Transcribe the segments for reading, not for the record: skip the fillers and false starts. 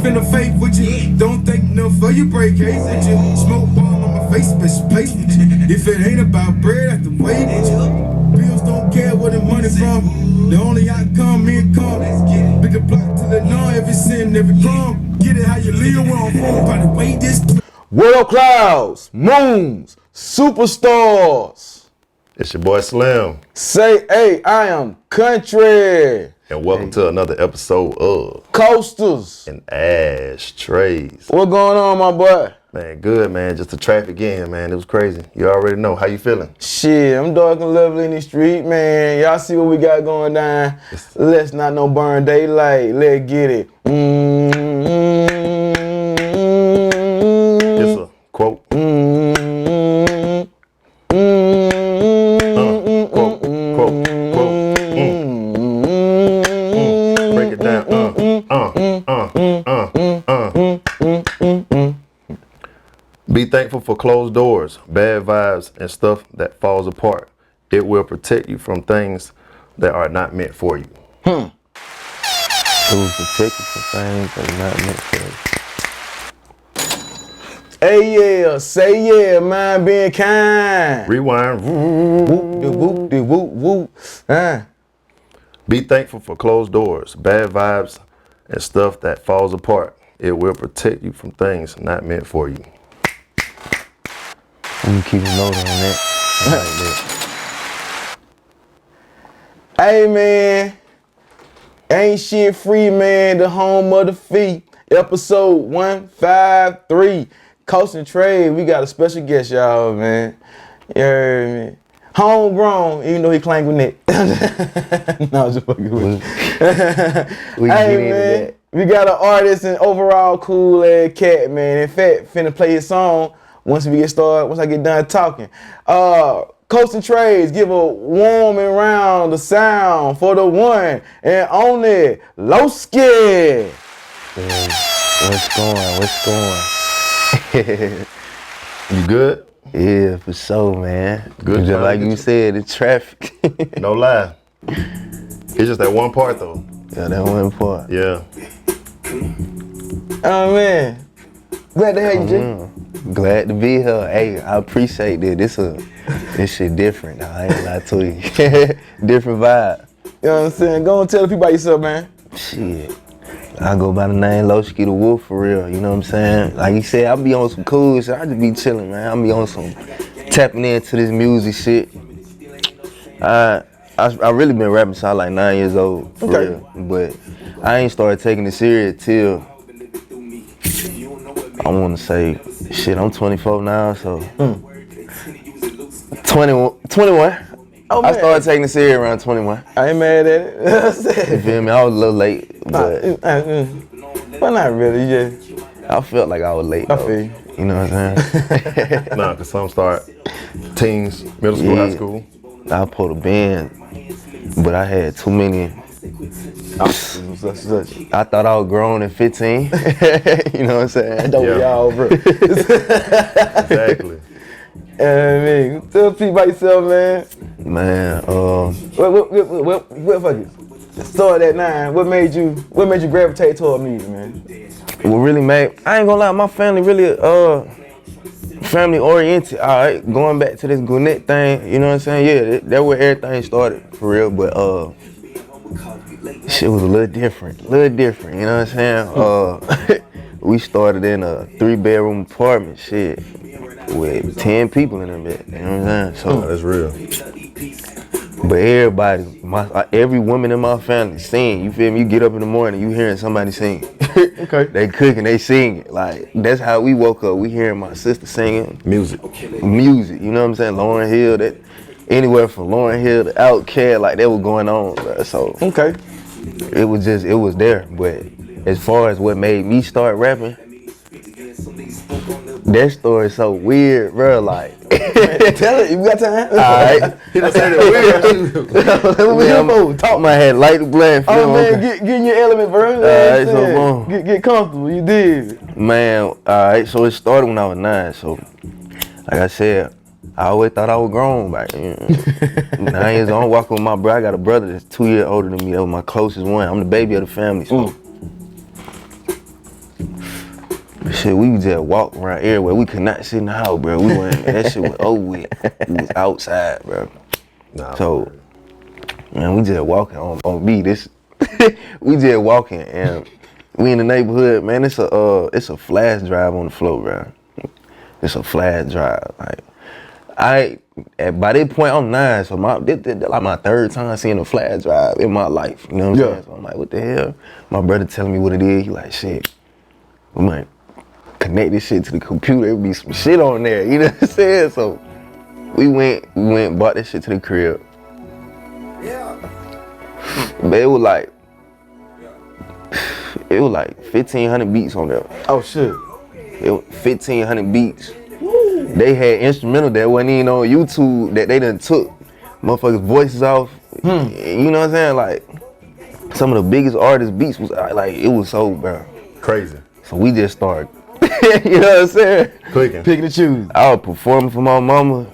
finna fake with you. Don't think enough for you, break case with you. Smoke ball on my face, bitch, place with you. If it ain't about bread, I have to wait with you. Bills don't care where the money from. The only outcome, me and come. Big the block till it know every sin, every crumb. Get it how you live, we're on phone, by the way this. World clouds, moons, superstars. It's your boy Slim. Say, hey, I am Kuntry. And welcome to another episode of Coasters and Ashtrays. What going on, my boy? Man, good, man. Just the traffic in, man. It was crazy. You already know. How you feeling? Shit, I'm dark and lovely in the street, man. Y'all see what we got going down. Let's not no burn daylight. Let's get it. It's a quote. Break it down. Be thankful for closed doors, bad vibes, and stuff that falls apart. It will protect you from things that are not meant for you. It will protect you from things that are not meant for you. Hey, yeah, say yeah, man, being kind. Rewind. Whoop, de whoop, whoop. Be thankful for closed doors, bad vibes, and stuff that falls apart. It will protect you from things not meant for you. I'm gonna keep a note on that. I like that. Hey, man, ain't shit free, man. The home of the fee. Episode 153. Concentrate. We got a special guest, y'all, man. You heard me? Homegrown, even though he claimed with it. No, just fucking with We Hey, get into man, that. we got an artist and overall cool ass cat, man. In fact, finna play his song once we get started, once I get done talking. Concentrate, give a warm and round the sound for the one and only Lowskii. What's going? You good? Yeah, for sure, man. Good Just job. like you said, the traffic. No lie. It's just that one part though. Yeah, that one part. Yeah. Oh, man. Glad to have you, G. Glad to be here. Hey, I appreciate that. This shit different. I ain't lie to you. Different vibe. You know what I'm saying? Go and tell the people about yourself, man. Shit. I go by the name Lowskii DaWolf for real, you know what I'm saying? Like you said, I be on some cool shit. I just be chilling, man. I be on some tapping into this music shit. I really been rapping since I was like 9 years old, for real. But I ain't started taking it serious till, I wanna say, shit, I'm 24 now, so. 21. Oh, I man. started taking it serious around 21. I ain't mad at it. You feel me? I was a little late, but Well, not really, just. I felt like I was late, I though. feel you. You know what I'm saying? Nah, cause some start teens, middle school, high school. I pulled a band, but I had too many. I thought I was grown at 15. You know what I'm saying? Don't Yeah. be all, bro. Exactly. I mean, tell people about yourself, man. Man, What fuck it? Start at 9. What made you gravitate toward music, man? what really made, I ain't gonna lie, my family really, family oriented. All right, going back to this Gwinnett thing, you know what I'm saying? Yeah, that's where everything started, for real, but, shit was a little different, you know what I'm saying? We started in a 3-bedroom apartment, shit, with 10 people in it, you know what I'm saying? So, That's real. but everybody, every woman in my family sing, you feel me? You get up in the morning, you hearing somebody sing. Okay. They cooking, they singing. Like, that's how we woke up. We hearing my sister singing Music. music, you know what I'm saying? Lauryn Hill, that anywhere from Lauryn Hill to Outkast, like that was going on, bro. So Okay. it was there. But as far as what made me start rapping, that story is so weird, bro. Like, Tell it. You got time? alright. He done said it weird. What we here for? Talk. My head light the blend. Oh, man, get in your element, bro. You know what Alright, I'm so saying? boom. Get comfortable. You did. Man, alright, so it started when I was 9, so like I said, I always thought I was grown back then. 9 years old, I'm walking with my brother. I got a brother that's 2 years older than me. That was my closest one. I'm the baby of the family, so Shit, we just walked around everywhere. We could not sit in the house, bro. We went, that shit was over with. We was outside, bro. Nah, So, man, we just walking on me. We just walking and we in the neighborhood, man. It's a flash drive on the floor, bro. It's a flash drive. Like, by that point I'm 9, so this like my 3rd time seeing a flash drive in my life. You know what I'm saying? So I'm like, what the hell? My brother telling me what it is. He like, shit, we might connect this shit to the computer. It'll be some shit on there. You know what I'm saying? So we went and bought that shit to the crib. But it was like 1,500 beats on there. Oh shit. It was 1,500 beats. They had instrumental that wasn't even on YouTube that they done took motherfuckers' voices off. You know what I'm saying? Like, some of the biggest artists' beats was like, it was so, bro. crazy. So we just started, you know what I'm saying? Clicking. Picking and choosing. I was performing for my mama.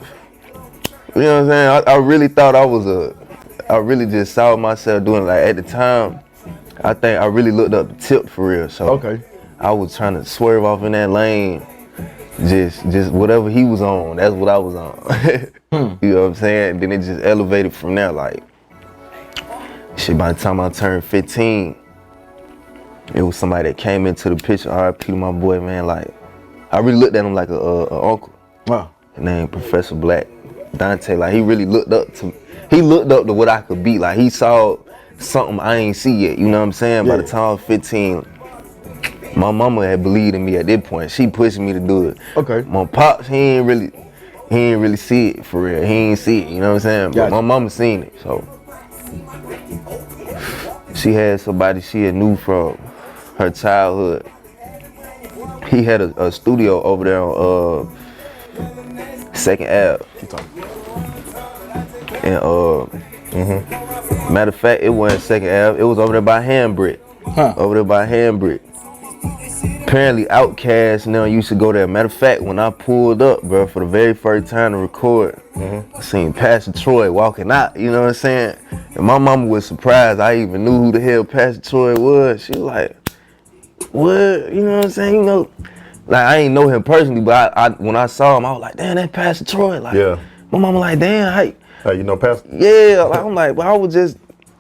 You know what I'm saying? I really thought I really just saw myself doing it. Like, at the time, I think I really looked up the tip for real. So Okay. I was trying to swerve off in that lane. Just whatever he was on, that's what I was on. You know what I'm saying? Then it just elevated from there. Like, shit, by the time I turned 15, it was somebody that came into the picture. R.I.P. to my boy, man. Like, I really looked at him like a uncle. Wow. His name Professor Black. Dante, like, he really looked up to what I could be. Like, he saw something I ain't see yet. You know what I'm saying? By the time I was 15, my mama had believed in me at that point. She pushed me to do it. Okay. My pops, he ain't really see it for real. He ain't see it, you know what I'm saying? But my mama seen it, so. She had somebody she had knew from her childhood. He had a studio over there on 2nd Ave. And matter of fact, it wasn't 2nd Ave. It was over there by Handbrick. Over there by Handbrick. Apparently Outkast now used to go there. Matter of fact, when I pulled up, bro, for the very first time to record, I seen Pastor Troy walking out, you know what I'm saying? And my mama was surprised I even knew who the hell Pastor Troy was. She was like, what? You know what I'm saying? You know, like, I ain't know him personally, but I when I saw him, I was like, damn, that Pastor Troy. Like, my mama like, damn, Hey, you know Pastor? yeah, like, I'm like, well, I was just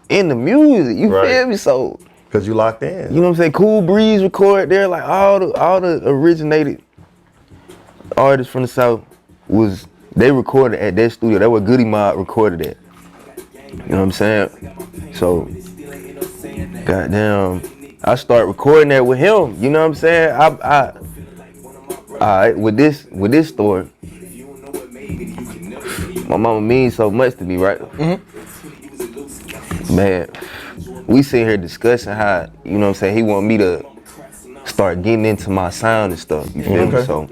in the music, you feel me? So, Cause you locked in. you know what I'm saying? Cool Breeze recorded there, like all the originated artists from the South they recorded at that studio. That's where Goody Mob recorded at. You know what I'm saying? So, goddamn, I started recording that with him. You know what I'm saying? Alright, with this story, my mama means so much to me, right? Man, we sit here discussing how, you know what I'm saying, he want me to start getting into my sound and stuff, you feel me? So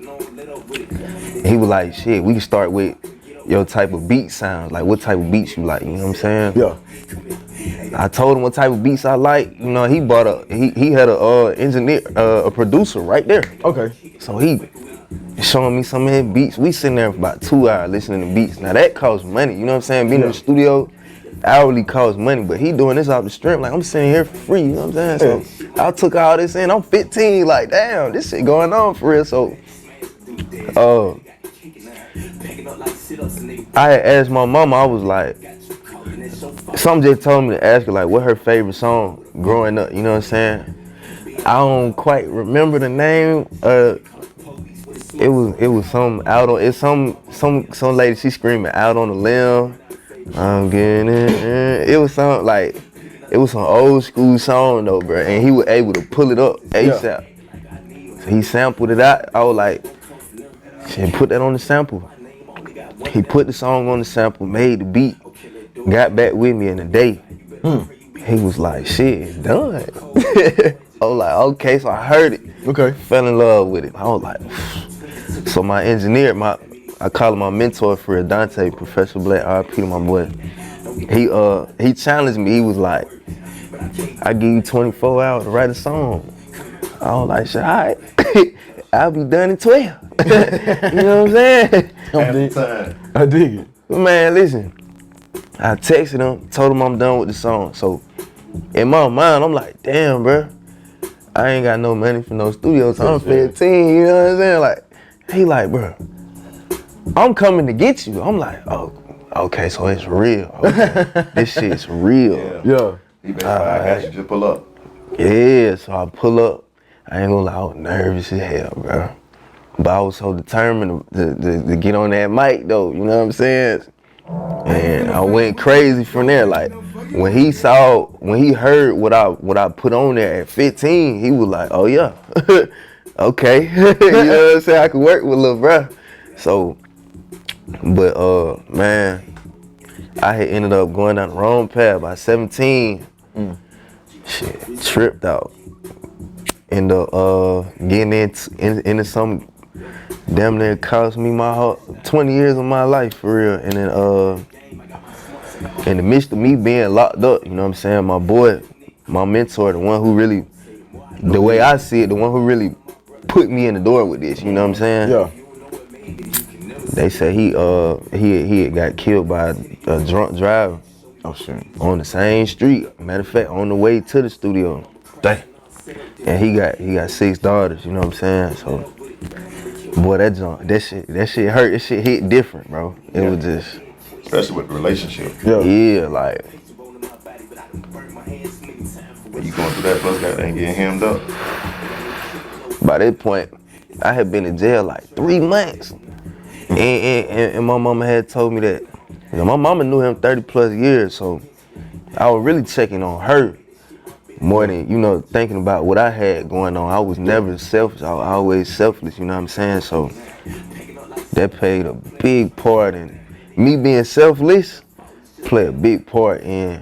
he was like, shit, we can start with your type of beat sound, like what type of beats you like, you know what I'm saying? Yeah. I told him what type of beats I like, you know, he had a engineer, a producer right there. Okay. So he showing me some of his beats. We sitting there for about 2 hours listening to beats. Now that costs money, you know what I'm saying? Being in the studio, hourly costs money, but he doing this off the strip. Like, I'm sitting here for free, you know what I'm saying? So I took all this in. I'm 15, like, damn, this shit going on for real. So, I had asked my mama, I was like, something just told me to ask her, like, what her favorite song growing up, you know what I'm saying? I don't quite remember the name. It was some out on, it's some lady, she screaming out on the limb. I'm getting it. It was some old school song though, bro, and he was able to pull it up ASAP. So he sampled it out. I was like, shit, put that on the sample. He put the song on the sample, made the beat, got back with me in a day. He was like, shit, it's done. I was like, okay, so I heard it. Okay. Fell in love with it. I was like, so my engineer, I call him my mentor for real, Dante, Professor Black, R.I.P. to my boy. He challenged me. He was like, I give you 24 hours to write a song. I was like, shit, all right. I'll be done in 12. You know what I'm saying? I dig it. Man, listen, I texted him, told him I'm done with the song. So in my mind, I'm like, damn, bro, I ain't got no money for no studio, so I'm 15, you know what I'm saying? Like, he like, bro, I'm coming to get you. I'm like, oh, okay, so it's real. Okay. This shit's real. Yeah. He been I got you, just pull up. Yeah, so I pull up. I ain't gonna lie, I was nervous as hell, bro. But I was so determined to get on that mic though, you know what I'm saying? And I went crazy from there. Like when he heard what I put on there at 15, he was like, oh yeah, okay. You know what I'm saying? I could work with lil' bro. So, but man, I had ended up going down the wrong path by 17. Shit, tripped out. Ended up getting into some damn near cost me my whole 20 years of my life for real. And then in the midst of me being locked up, you know what I'm saying, my boy, my mentor, the one who really, the way I see it, the one who really put me in the door with this, you know what I'm saying? Yeah. They say he had got killed by a drunk driver. Oh shit. On the same street. Matter of fact, on the way to the studio. Dang. And he got 6 daughters, you know what I'm saying? So, boy, that shit hurt. That shit hit different, bro. It was just, Especially with the relationship. yeah, like. When you going through that, plus got ain't getting hemmed up. By that point, I had been in jail like 3 months. And my mama had told me that, you know, my mama knew him 30 plus years, so I was really checking on her more than, you know, thinking about what I had going on. I was never selfish, I was always selfless, you know what I'm saying? So that played a big part in me being selfless, played a big part in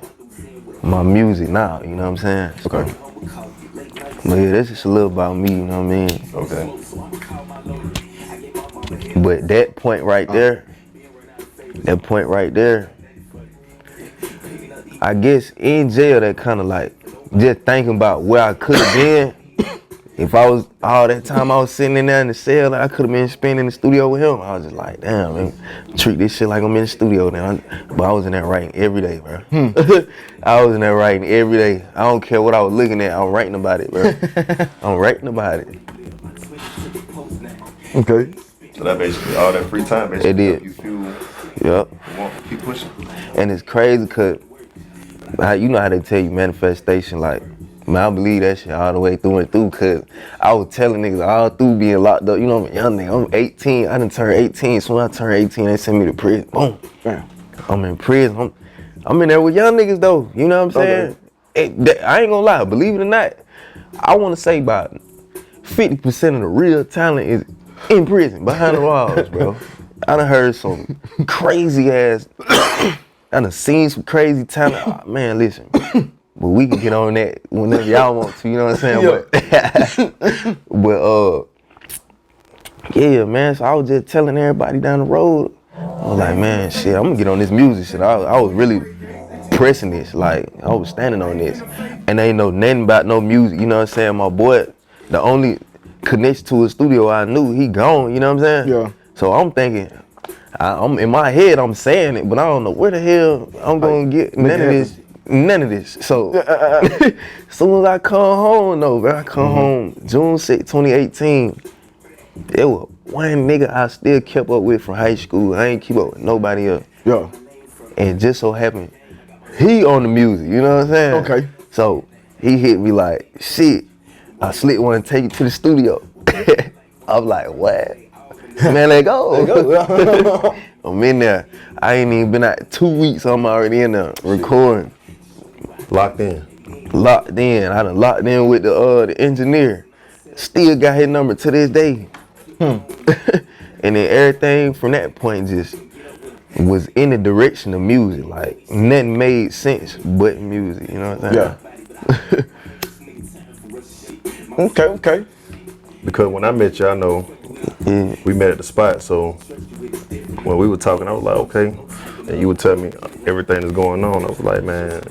my music now, you know what I'm saying? Okay. But yeah, that's just a little about me, you know what I mean? Okay. But that point right there, I guess in jail, that kind of like, just thinking about where I could have been, if I was, all that time I was sitting in there in the cell, I could have been spending in the studio with him. I was just like, damn, man, treat this shit like I'm in the studio now. But I was in there writing every day, bro. I was in there writing every day. I don't care what I was looking at, I'm writing about it, bro. I'm writing about it. Okay. So that basically, all that free time basically It did. you feel Yep. you want to keep pushing. And it's crazy because, you know how they tell you manifestation, like, man, I believe that shit all the way through and through, because I was telling niggas all through being locked up. You know, I'm a young nigga, I'm 18, I done turned 18. So when I turned 18, they sent me to prison. Boom. Damn. I'm in prison. I'm in there with young niggas though, you know what I'm saying? I ain't gonna lie, believe it or not, I wanna say about 50% of the real talent is in prison, behind the walls, bro. I done heard some crazy ass, I done seen some crazy talent. Oh, man, listen, but we can get on that whenever y'all want to, you know what I'm saying? But yeah, man, so I was just telling everybody down the road, I was like, man, shit, I'm gonna get on this music shit. I was really pressing this, like, I was standing on this. And they ain't know nothing about no music, you know what I'm saying? My boy, the only connection to a studio I knew, he gone, you know what I'm saying? Yeah. So I'm thinking, I'm in my head, I'm saying it, but I don't know where the hell I'm gonna get none of this. So as soon as I come home though, bro, I come home June 6, 2018. There was one nigga I still kept up with from high school. I ain't keep up with nobody else. Yeah. And just so happened, he on the music, you know what I'm saying? Okay. So he hit me like, shit, I slick want to take you to the studio. I'm like, what? Man, let go. I'm in there. I ain't even been out 2 weeks, I'm already in there recording. Locked in. Locked in. I done locked in with the engineer. Still got his number to this day. And then everything from that point just was in the direction of music. Like, nothing made sense but music, you know what I'm saying? Yeah. Okay. Because when I met you, I know we met at the spot. So when we were talking, I was like, okay. And you would tell me everything that's going on. I was like, man,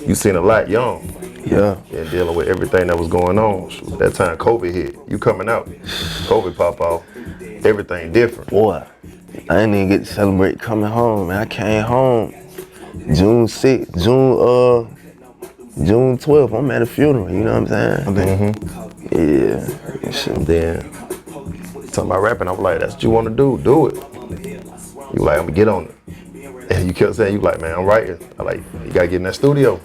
you seen a lot young. Yeah. And dealing with everything that was going on. That time COVID hit. You coming out, COVID pop off, everything different. Boy, I didn't even get to celebrate coming home, man. I came home June 6th, June 12th, I'm at a funeral, you know what I'm saying? Yeah. And then talking about rapping, I was like, that's what you want to do, do it. You like, I'm gonna get on it. And you kept saying, you like, man, I'm writing. I like, you gotta get in that studio.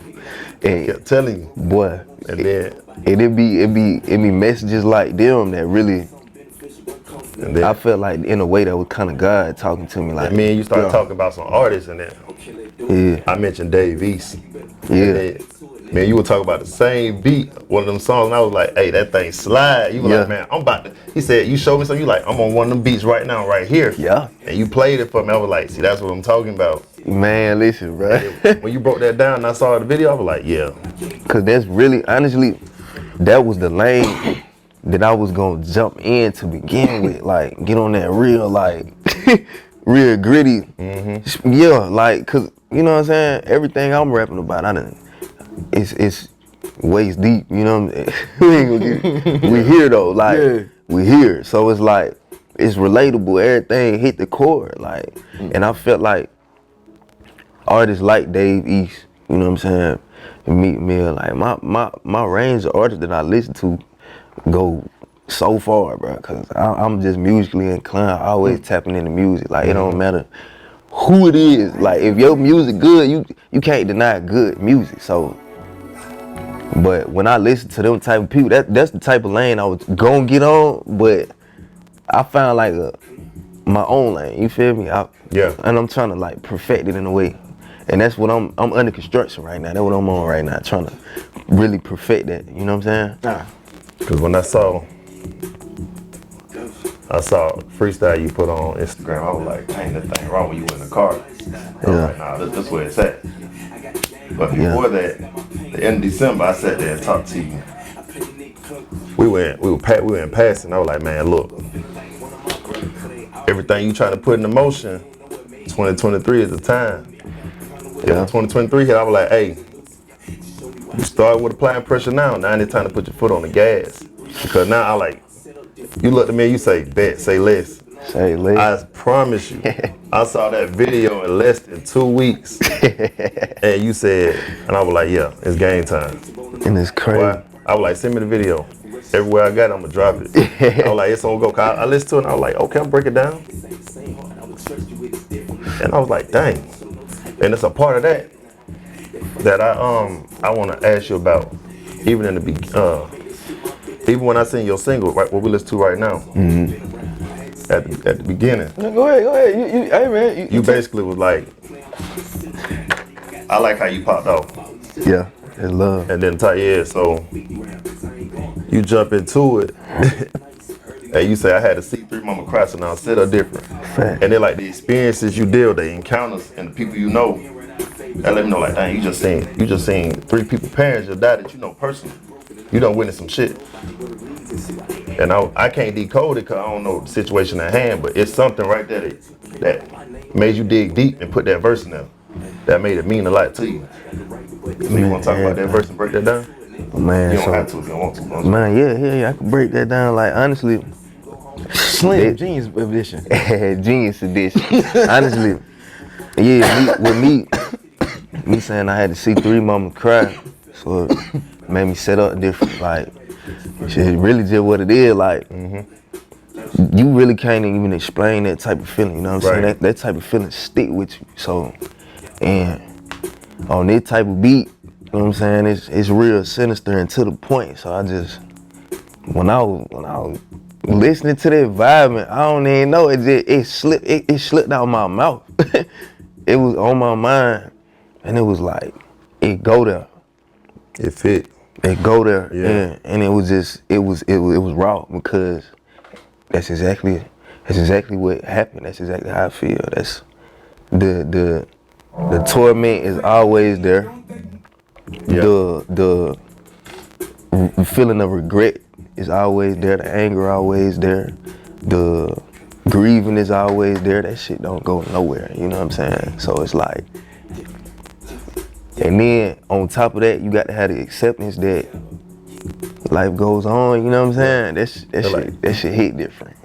And kept telling you. Boy. And then it be messages like them that really, and then I felt like in a way that was kind of God talking to me. Like, me and you started talking about some artists, and then I mentioned Dave East. Yeah. Man, you were talking about the same beat, one of them songs, and I was like, hey, that thing slide. You were like, man, I'm about to, he said, you showed me something, you like, I'm on one of them beats right now, right here. Yeah. And you played it for me, I was like, see, that's what I'm talking about. Man, listen, bro. When you broke that down and I saw the video, I was like, yeah. Cause that's really, honestly, that was the lane that I was gonna jump in to begin with. Like, get on that real, like, real gritty. Yeah, like, cause, you know what I'm saying? Everything I'm rapping about, it's waist deep, you know what I'm saying? We here though, like, we here. So it's like, it's relatable, everything hit the chord, like, and I felt like artists like Dave East, you know what I'm saying, and Meek Mill, like my range of artists that I listen to go so far, bro, cause I'm just musically inclined, always tapping into music, like it don't matter who it is, like if your music good, you can't deny good music, so. But when I listen to them type of people, that's the type of lane I was gonna get on, but I found like my own lane, you feel me? And I'm trying to like perfect it in a way. And that's what I'm under construction right now. That's what I'm on right now, trying to really perfect that, you know what I'm saying? Cause when I saw freestyle you put on Instagram, I was like, ain't nothing wrong when you in the car. I was like, nah, that's where it's at. But before that, the end of December, I sat there and talked to you. We went passing. I was like, man, look, everything you trying to put into motion, 2023 is the time. Yeah. 2023 hit, I was like, hey, you start with applying pressure now. Now it's time to put your foot on the gas. Because now I like, you look at me and you say, bet, say less. Say less. I promise you, I saw that video in less than 2 weeks. And you said, and I was like, yeah, it's game time. And it's crazy. Boy, I was like, send me the video. Everywhere I got it, I'm gonna drop it. I was like, it's on go. I listened to it and I was like, okay, I'll break it down. And I was like, dang. And it's a part of that I wanna ask you about. Even in the even when I sing your single, right, what we listen to right now. At the beginning. No, go ahead. You hey man. You basically was like, I like how you popped off. Yeah, it's love. And then so you jump into it and you say I had to see three mama cry, so now sit her different. Fact. And then like the experiences you deal, the encounters and the people you know, that let me know like, dang, you just seen three people, parents just died that you know personally. You done witness some shit. And I can't decode it because I don't know the situation at hand, but it's something right there that made you dig deep and put that verse in there. That made it mean a lot to you. So you want to talk about that verse and break that down? Man, you don't have to if you don't want to. Man, yeah, I can break that down. Like honestly, Slim Genius edition. Genius edition. Honestly, yeah, me saying I had to see three mamas cry, so it made me set up different. Like, it's really just what it is. Like, you really can't even explain that type of feeling. You know what I'm saying? That type of feeling stick with you. So, and on this type of beat, you know what I'm saying? It's real sinister and to the point. So I just, when I was listening to that vibe, I don't even know, it slipped out my mouth. It was on my mind, and it was like, it go there. It fit. It go there, yeah. And it was just, it was raw because that's exactly what happened. That's exactly how I feel. That's the torment is always there. Yeah. The feeling of regret is always there. The anger always there. The grieving is always there. That shit don't go nowhere. You know what I'm saying? So it's like, and then on top of that, you got to have the acceptance that life goes on. You know what I'm saying? That shit hit different.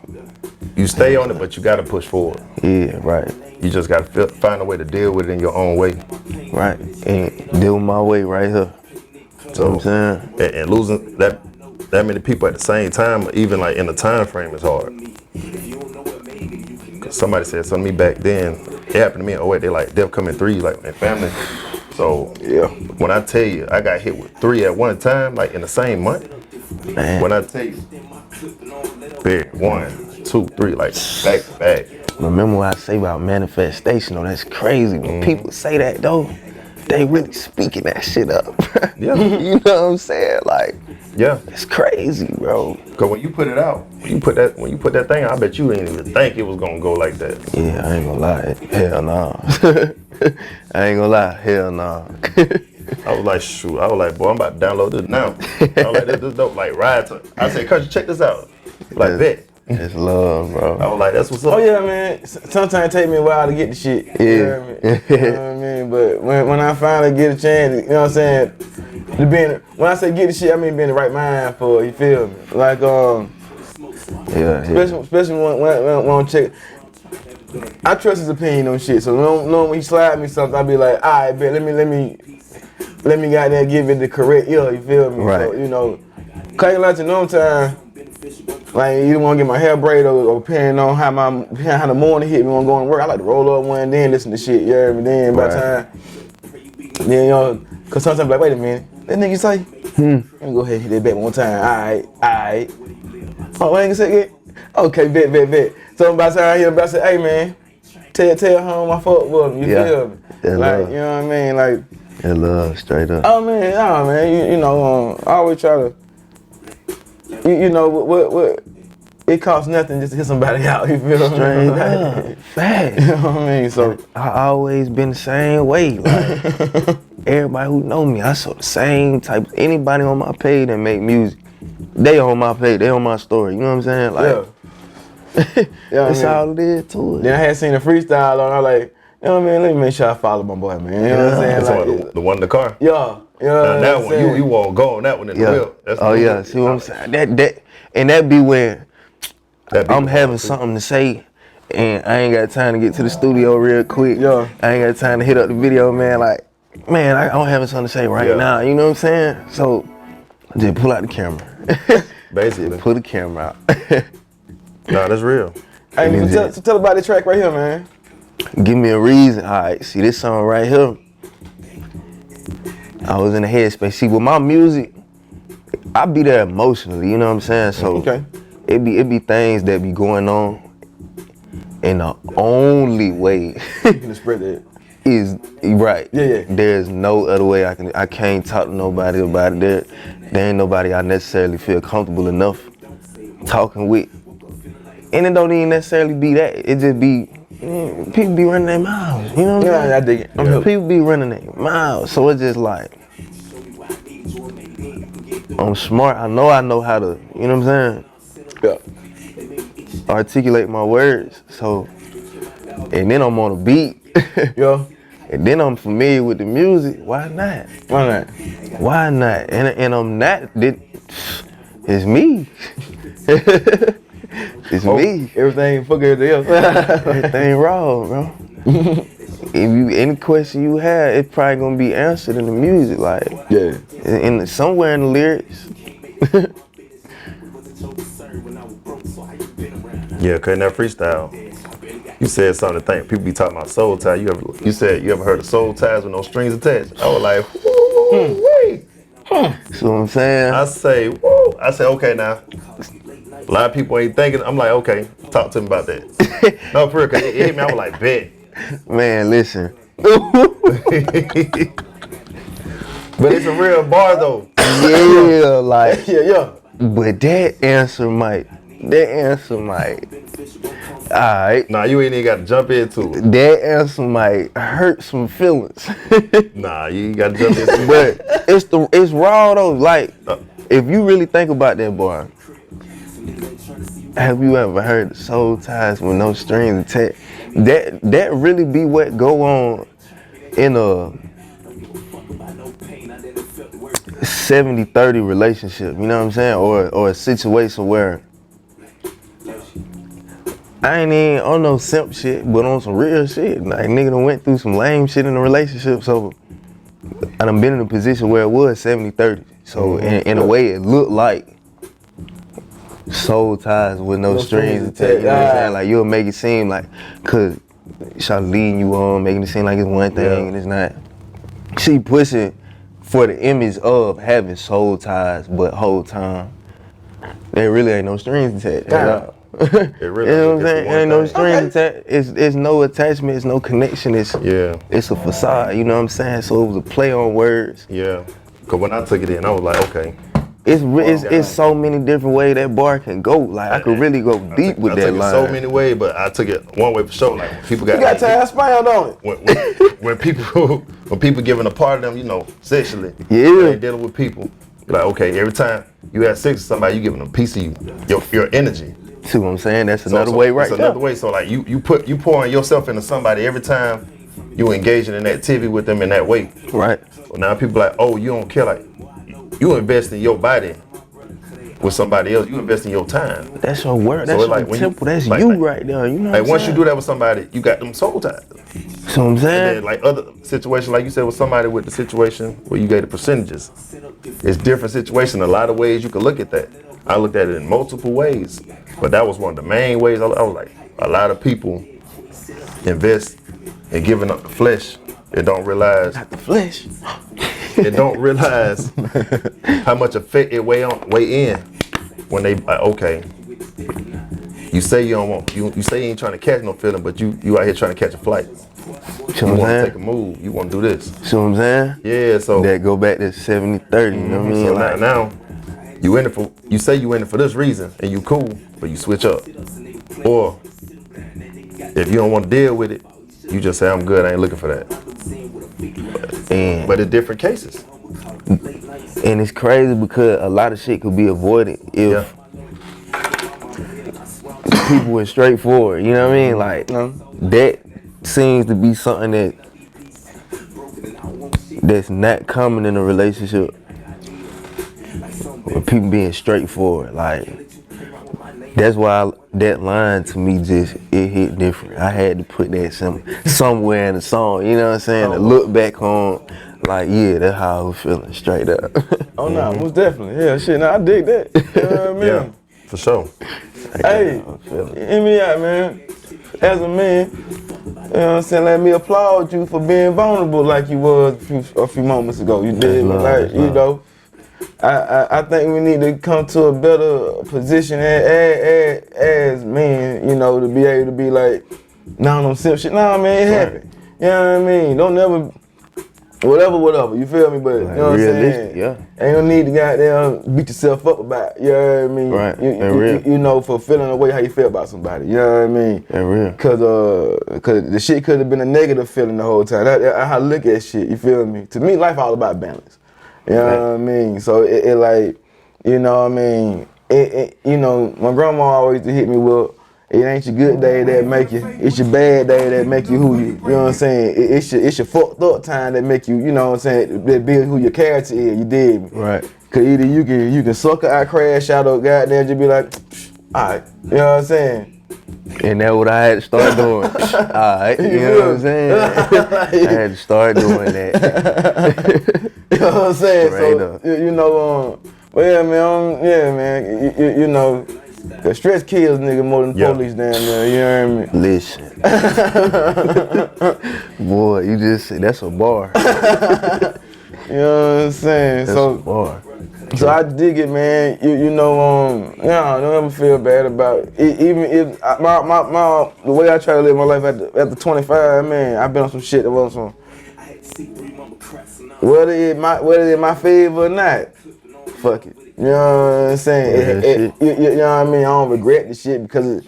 You stay on it, but you got to push forward. Yeah, right. You just got to find a way to deal with it in your own way. Right, and deal with my way right here. So, You know what I'm saying? And losing that many people at the same time, even like in the time frame, is hard. Cause somebody said something to me back then. It happened to me in 08. They like death come in threes, like in family. So Yeah. when I tell you I got hit with 3 at one time, like in the same month. Man. When I tell you, big 1, 2, 3, like back to back. Remember what I say about manifestation, though? That's crazy. When people say that, though, they really speaking that shit up. Yeah. You know what I'm saying? Like, Yeah. it's crazy, bro. Cause when you put it out, when you put that thing out, I bet you ain't even think it was gonna go like that. Yeah, I ain't gonna lie. Hell no. I ain't gonna lie. Hell no. I was like, shoot. I was like, boy, I'm about to download this now. I was like, this dope. Like, ride to. I said, Country, check this out. Like, bet. It's love, bro. I was like, that's what's up. Oh yeah, man. Sometimes it take me a while to get the shit. Yeah. You know what I mean? But when I finally get a chance, you know what I'm saying? When I say get the shit, I mean be in the right mind for it, you feel me? Like Yeah. especially when I check. I trust his opinion on shit. So when he slide me something, I be like, all right, bet, let me goddamn give it the correct ear, you feel me? Right. So, you know, cause like to no time, like you don't want to get my hair braided or depending on how the morning hit me when I'm going to work. I like to roll up one, then listen to shit, you hear me? Then by the time, then you know, cause sometimes I'm like, wait a minute, that nigga say, let me go ahead and hit that back one time. Alright. Oh, I ain't gonna say it. Okay, bet. So by the time I hear him, I say, hey man, tell home I fuck with him, you feel me? That Like, love. you know what I mean? Like, That love, straight up. oh man, you know, I always try to, you know, what it costs nothing just to hit somebody out, you feel me? Straight Like, up. Fact. you know what I mean? So, I always been the same way. Like, everybody who know me, I saw the same type. Anybody on my page that make music, they on my page, they on my story. You know what I'm saying? Like, that's all it is to it. Then I had seen a freestyle on, I was like, you know what I mean? Let me make sure I follow my boy, man. You know what I'm saying? That's Like, the one in the car. yeah. Now that what I'm one, saying? you won't go on that one in the whip. That's Oh the yeah, one. see what I'm saying? That be when That be I'm the having one. something to say and I ain't got time to get to the studio real quick. Yeah. I ain't got time to hit up the video, man. Like, man, I'm having something to say right Yeah. now. You know what I'm saying? So I just pull out the camera. Basically. Pull the camera out. Nah, that's real. Hey, nigga, tell about the track right here, man. Give me a reason. All right, see this song right here. I was in the headspace. See, with my music, I be there emotionally. You know what I'm saying? So Okay. it be things that be going on, and the only way You can spread that. is right. Yeah. There's no other way I can't talk to nobody about it. There ain't nobody I necessarily feel comfortable enough talking with. And it don't even necessarily be that. It just be people be running their mouths. You know what I'm saying? Yeah, I dig it. People be running their mouths. So it's just like, I'm smart. I know how to, you know what I'm saying? Yeah. Articulate my words. So, and then I'm on a beat. Yeah. And then I'm familiar with the music. Why not? Why not? Why not? And I'm not. It's me. It's me. Everything fuck everything else. Everything raw, bro. If you any question you have, it's probably gonna be answered in the music, like Yeah. somewhere in the lyrics. Yeah, cause in that freestyle, you said something to think. People be talking about soul ties. You said you ever heard of soul ties with no strings attached? I was like, wait. See what I'm saying? I say, whoa. I say, okay now. A lot of people ain't thinking. I'm like, okay, talk to me about that. No, for real, cause it hit me. I was like, bet. Man, listen. But it's a real bar though. Yeah, like, Yeah. but that answer might. Alright. Nah, you ain't even got to jump into it. That answer might hurt some feelings. Nah, you ain't got to jump into it. But it's raw though. Like, if you really think about that, boy, have you ever heard soul ties with no strings attached? That really be what go on in a 70-30 relationship. You know what I'm saying? Or a situation where I ain't even on no simp shit, but on some real shit. Like, nigga done went through some lame shit in a relationship, so I done been in a position where it was 70-30. So in a way, it looked like soul ties with no strings attached. You know what I'm saying? Like you'll make it seem like, cause Shawty leading you on, making it seem like it's one thing and it's not. She pushing for the image of having soul ties, but whole time there really ain't no strings attached at all. It really You know what I'm saying? Ain't no strings attached. It's no attachment. It's no connection. It's a facade. You know what I'm saying? So it was a play on words. Yeah. Cause when I took it in, I was like, okay. It's so many different ways that bar can go. Like I could really go deep with that line. So many ways, but I took it one way for sure. Like when people got You got to expound on it. When people giving a part of them, you know, sexually. Yeah. When they dealing with people. Like okay, every time you have sex with somebody, you giving them a piece of you, your energy. See what I'm saying? That's another way, right? That's another way. So like you pouring yourself into somebody every time you engaging in activity with them in that way. Right. So now people like, oh, you don't care. Like you invest in your body with somebody else. You invest in your time. That's your word. That's So your like temple. That's like, you right there. You know what Like I'm once saying? you do that with somebody, you got them soul ties. So what I'm saying? And then like other situations, like you said with somebody with the situation where you gave the percentages, it's different situation. A lot of ways you can look at that. I looked at it in multiple ways, but that was one of the main ways. I was like, a lot of people invest in giving up the flesh. They don't realize Not the flesh. They don't realize how much effect it weigh in when they like, okay, you say you don't want, you say you ain't trying to catch no feeling, but you out here trying to catch a flight. See You what I'm want to saying? take a move. You want to do this. See what I'm saying? Yeah, so That go back to 70-30. You know what I mean? so Like, now you in it for, you say you in it for this reason and you cool, but you switch up. Or if you don't want to deal with it, you just say I'm good. I ain't looking for that. But it's different cases. and it's crazy because a lot of shit could be avoided if people were straightforward. You know what I mean? Like that seems to be something that's not common in a relationship. With people being straightforward, like that's why that line to me just it hit different. I had to put that somewhere in the song. You know what I'm saying? To look back on, like yeah, that's how I was feeling straight up. Oh no, most definitely. Yeah, shit. Now I dig that. You know what I mean? Yeah, for sure. Hey, hear me out, man. As a man, you know what I'm saying? Let me applaud you for being vulnerable like you was a few moments ago. You did, like you know. I think we need to come to a better position as men, you know, to be able to be like, nah, no simp shit. Nah, man, it happened. You know what I mean? Don't never, whatever. You feel me? But you know what I'm saying? Yeah. Ain't no need to goddamn beat yourself up about it. You know what I mean? Right. You know, for feeling the way how you feel about somebody. You know what I mean? That real. Cause the shit could have been a negative feeling the whole time. That's how I look at shit. You feel me? To me, life all about balance. You know what I mean? So it like, you know what I mean? You know, my grandma always used to hit me with, it ain't your good day that make you, it's your bad day that make you who you know what I'm saying? It's your fucked up time that make you, you know what I'm saying, that build who your character is, you dig me? Right. Cause either you can suck her out, crash out, or goddamn just be like, alright, you know what I'm saying? And that's what I had to start doing. Alright, you know what I'm saying? I had to start doing that. You know what I'm saying? Straight So up. you know, well, yeah, man, you know, the stress kills nigga more than police down there. You know what I mean? Listen, boy, you just said that's a bar. You know what I'm saying? That's a bar. So I dig it, man. You know, don't ever feel bad about it. Even if the way I try to live my life after 25, man, I've been on some shit that was some. Whether it's my favor or not, fuck it. You know what I'm saying? You know what I mean? I don't regret the shit because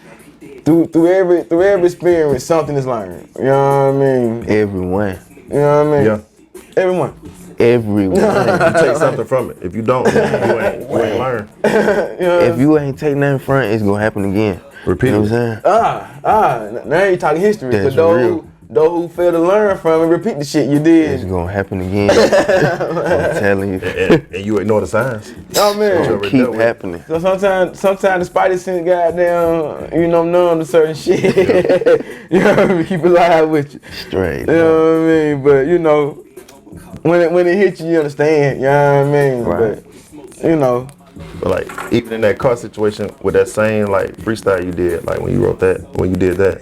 through every experience, something is learned. You know what I mean? Everyone. You know what I mean? Yeah. Everyone. Everyone. You take something from it. If you don't, you ain't learn. If you ain't take nothing from it, it's gonna happen again. Repeat You know it. what I'm saying? Now you talking history. That's but real. those who fail to learn from it, repeat the shit you It's did. gonna happen again. I'm telling you. And you ignore the signs. Oh man. Sure. It'll keep happening. So sometimes the spidey sense goddamn, you know, numb to certain shit. You know what I mean? Keep it alive with you. Straight. You know what I mean? But you know, when it hits you, you understand. You know what I mean? Right. But you know, But like even in that car situation with that same like freestyle you did, like when you wrote that, when you did that,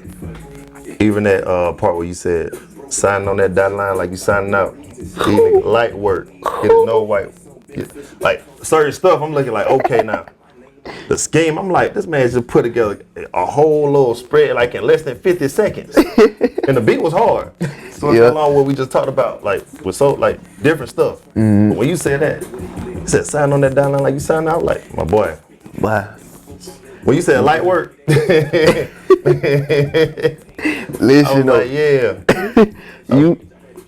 even that part where you said signing on that dotted line like you signing out, even light work, it is no white, like certain stuff. I'm looking like okay now. The scheme, I'm like, this man just put together a whole little spread like in less than 50 seconds. And the beat was hard. So it's along what we just talked about, like with so like different stuff. But when you said that, you said sign on that dotted line like you signed out, like my boy. Wow. When you said light work, Listen, like, yeah. you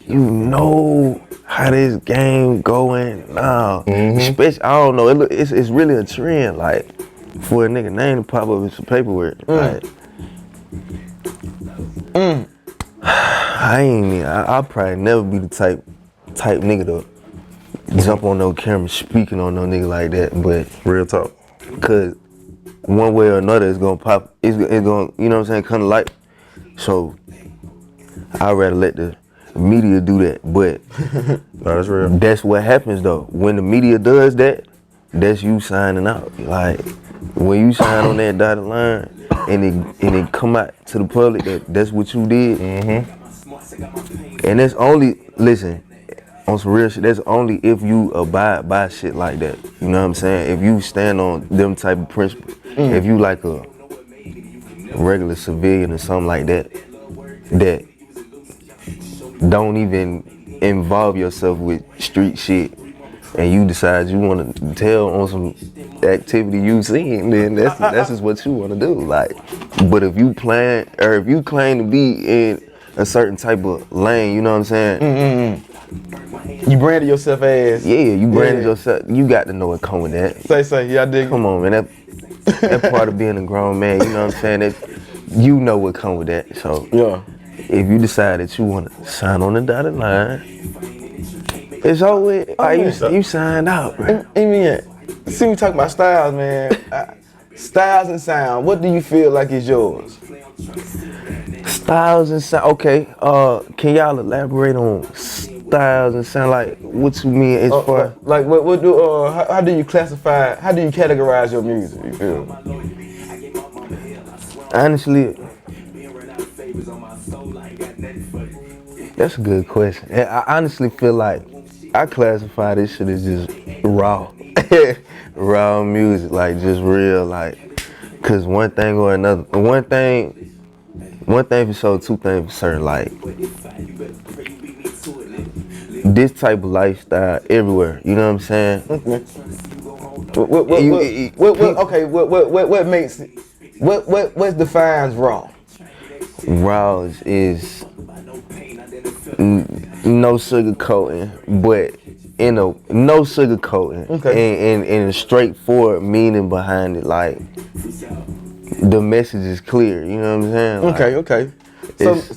know how this game going now. Especially, I don't know, it's really a trend, like, for a nigga name to pop up in some paperwork. Like, I'll probably never be the type nigga to jump on no camera speaking on no nigga like that, but Real talk. cause one way or another it's gonna pop, it's gonna, you know what I'm saying, kind of like, so I'd rather let the media do that, but No, that's real. that's what happens though. When the media does that, that's you signing out. Like, when you sign on that dotted line and it come out to the public that's what you did, and that's only, listen, on some real shit, that's only if you abide by shit like that. You know what I'm saying? If you stand on them type of principles, if you like a regular civilian or something like that, that don't even involve yourself with street shit, and you decide you want to tell on some activity you seen, then that's just what you want to do. Like, but if you plan, or if you claim to be in a certain type of lane, you know what I'm saying? you branded yourself as. Yeah, you branded yourself. You got to know what come with that. Say, yeah, I dig. Come on, man. That part of being a grown man, you know what I'm saying? That you know what come with that. So Yeah. if you decide that you want to sign on the dotted line, it's always you signed out, bro. I mean, see, we talk about styles, man. Styles and sound. What do you feel like is yours? Styles and sound. Okay, can y'all elaborate on styles and sound? Like, what you mean as far? Like, what do? How do you classify? How do you categorize your music? You feel me? Honestly, that's a good question. And I honestly feel like I classify this shit as just raw, raw music, like just real, like, cause one thing or another, one thing for sure, two things for certain, like, this type of lifestyle everywhere, you know what I'm saying? What makes it? What defines raw? Raw is no sugarcoating, but no sugarcoating, and a straightforward meaning behind it. Like, the message is clear. You know what I'm saying? Like, Okay.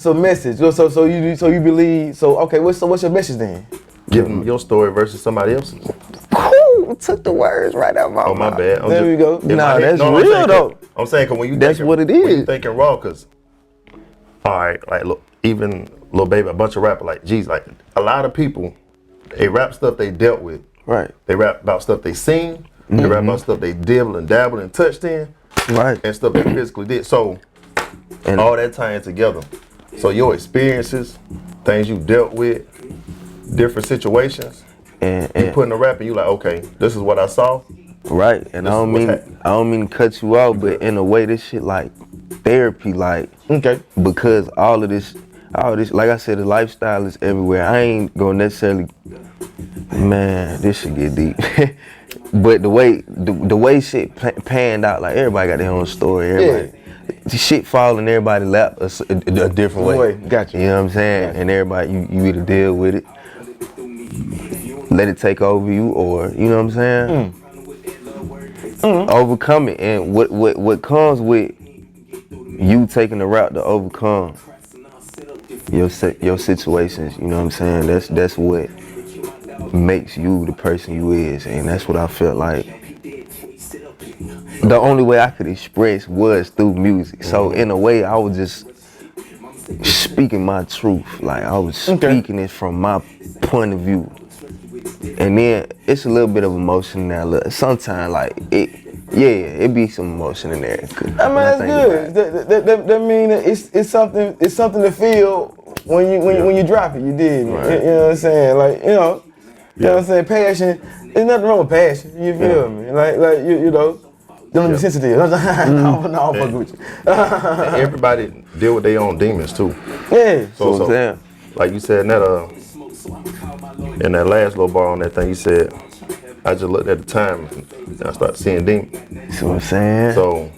So message. So you believe. So okay. What's your message then? Give them your story versus somebody else's. Whew, took the words right out of my Oh, my mouth. bad. There we go. Nah, that's real though. I'm saying, cause when you That's thinking, what it when you is. thinking raw, cause all right, like look, even Lil Baby, a bunch of rappers, like geez, like a lot of people, they rap stuff they dealt with. Right. They rap about stuff they seen. They rap about stuff they dibbled and dabbled and touched in. Right. And stuff they physically did. So And all that tying together. So your experiences, things you dealt with, different situations, you put in the rap and you like, okay, this is what I saw. right. And I don't mean to cut you off, but in a way, this shit like therapy, like, because all this, like I said, the lifestyle is everywhere. I ain't gonna necessarily, man, this should get deep. But the way shit panned out, like, everybody got their own story. Everybody, shit fall in everybody's lap a different way. Gotcha. You know what I'm saying? Gotcha. And everybody, you either deal with it, let it take over you, or, you know what I'm saying? Overcome it. And what comes with you taking the route to overcome your situations, you know what I'm saying? That's what makes you the person you is, and that's what I felt like the only way I could express was through music. So in a way, I was just speaking my truth. Like I was speaking it from my point of view. And then it's a little bit of emotion there. Sometimes like it be some emotion in there. I mean that's good. That mean it's something to feel when you drop it. You did. Right. You know what I'm saying? Like you know what I'm saying? Passion. There's nothing wrong with passion. You feel me? Like you know. Don't be sensitive. No, I'm fucking with you. Everybody deal with their own demons too. Yeah. So like you said in that last little bar on that thing, you said, I just looked at the time and I started seeing demons. See what I'm saying? So,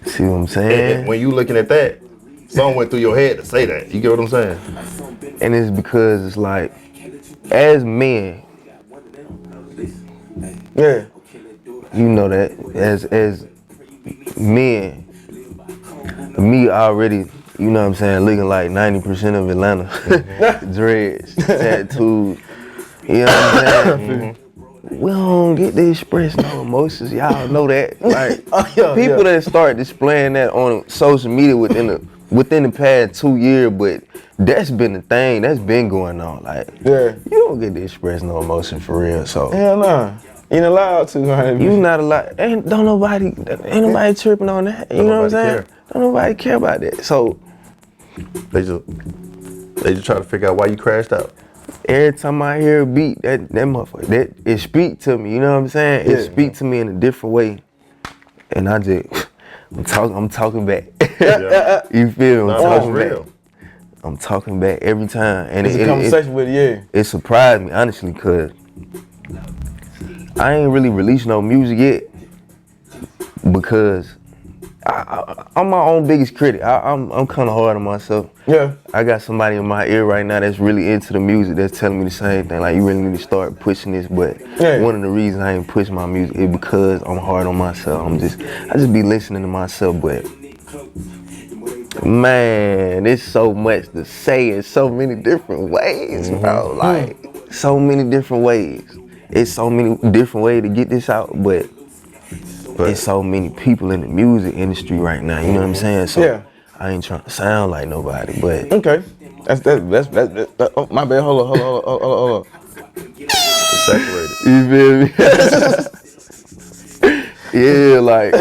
see what I'm saying? And when you looking at that, something went through your head to say that. You get what I'm saying? And it's because it's like, as men, yeah, you know that as men, me already, you know what I'm saying, looking like 90% of Atlanta, dreads, tattoos, you know what I'm saying? We don't get to express no emotions, y'all know that. Like people that start displaying that on social media within the past 2 years, but that's been the thing, that's been going on. Like you don't get to express no emotion for real. So hell no. You ain't allowed to, right? You not allowed. Ain't nobody tripping on that. You know what I'm saying? Don't nobody care about that. So they just try to figure out why you crashed out. Every time I hear a beat, that motherfucker, it speak to me. You know what I'm saying? It speak to me in a different way, and I'm talking back. You feel me? I'm talking back. I'm talking back every time, and it's a conversation with you. It surprised me honestly, cause I ain't really released no music yet because I'm my own biggest critic. I'm kind of hard on myself. Yeah. I got somebody in my ear right now that's really into the music that's telling me the same thing. Like, you really need to start pushing this. But one of the reasons I ain't push my music is because I'm hard on myself. I just be listening to myself. But man, there's so much to say in so many different ways, bro. Like, so many different ways. It's so many different ways to get this out, but there's so many people in the music industry right now, you know what I'm saying? So I ain't trying to sound like nobody, but okay. That's oh, my bad. Hold on. It's separated. You feel me? Yeah, like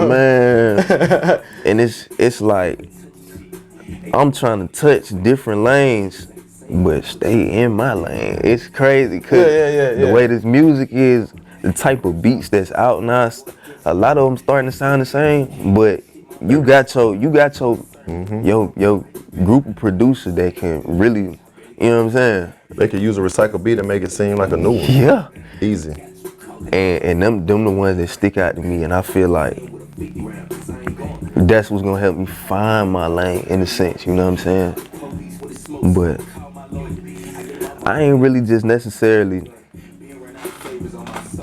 man. And it's like I'm trying to touch different lanes, but stay in my lane. It's crazy because the way this music is, the type of beats that's out now, a lot of them starting to sound the same. But you got your group of producers that can really, you know what I'm saying? They could use a recycled beat and make it seem like a new one. Yeah, easy. And them the ones that stick out to me, and I feel like that's what's gonna help me find my lane in a sense. You know what I'm saying? But I ain't really just necessarily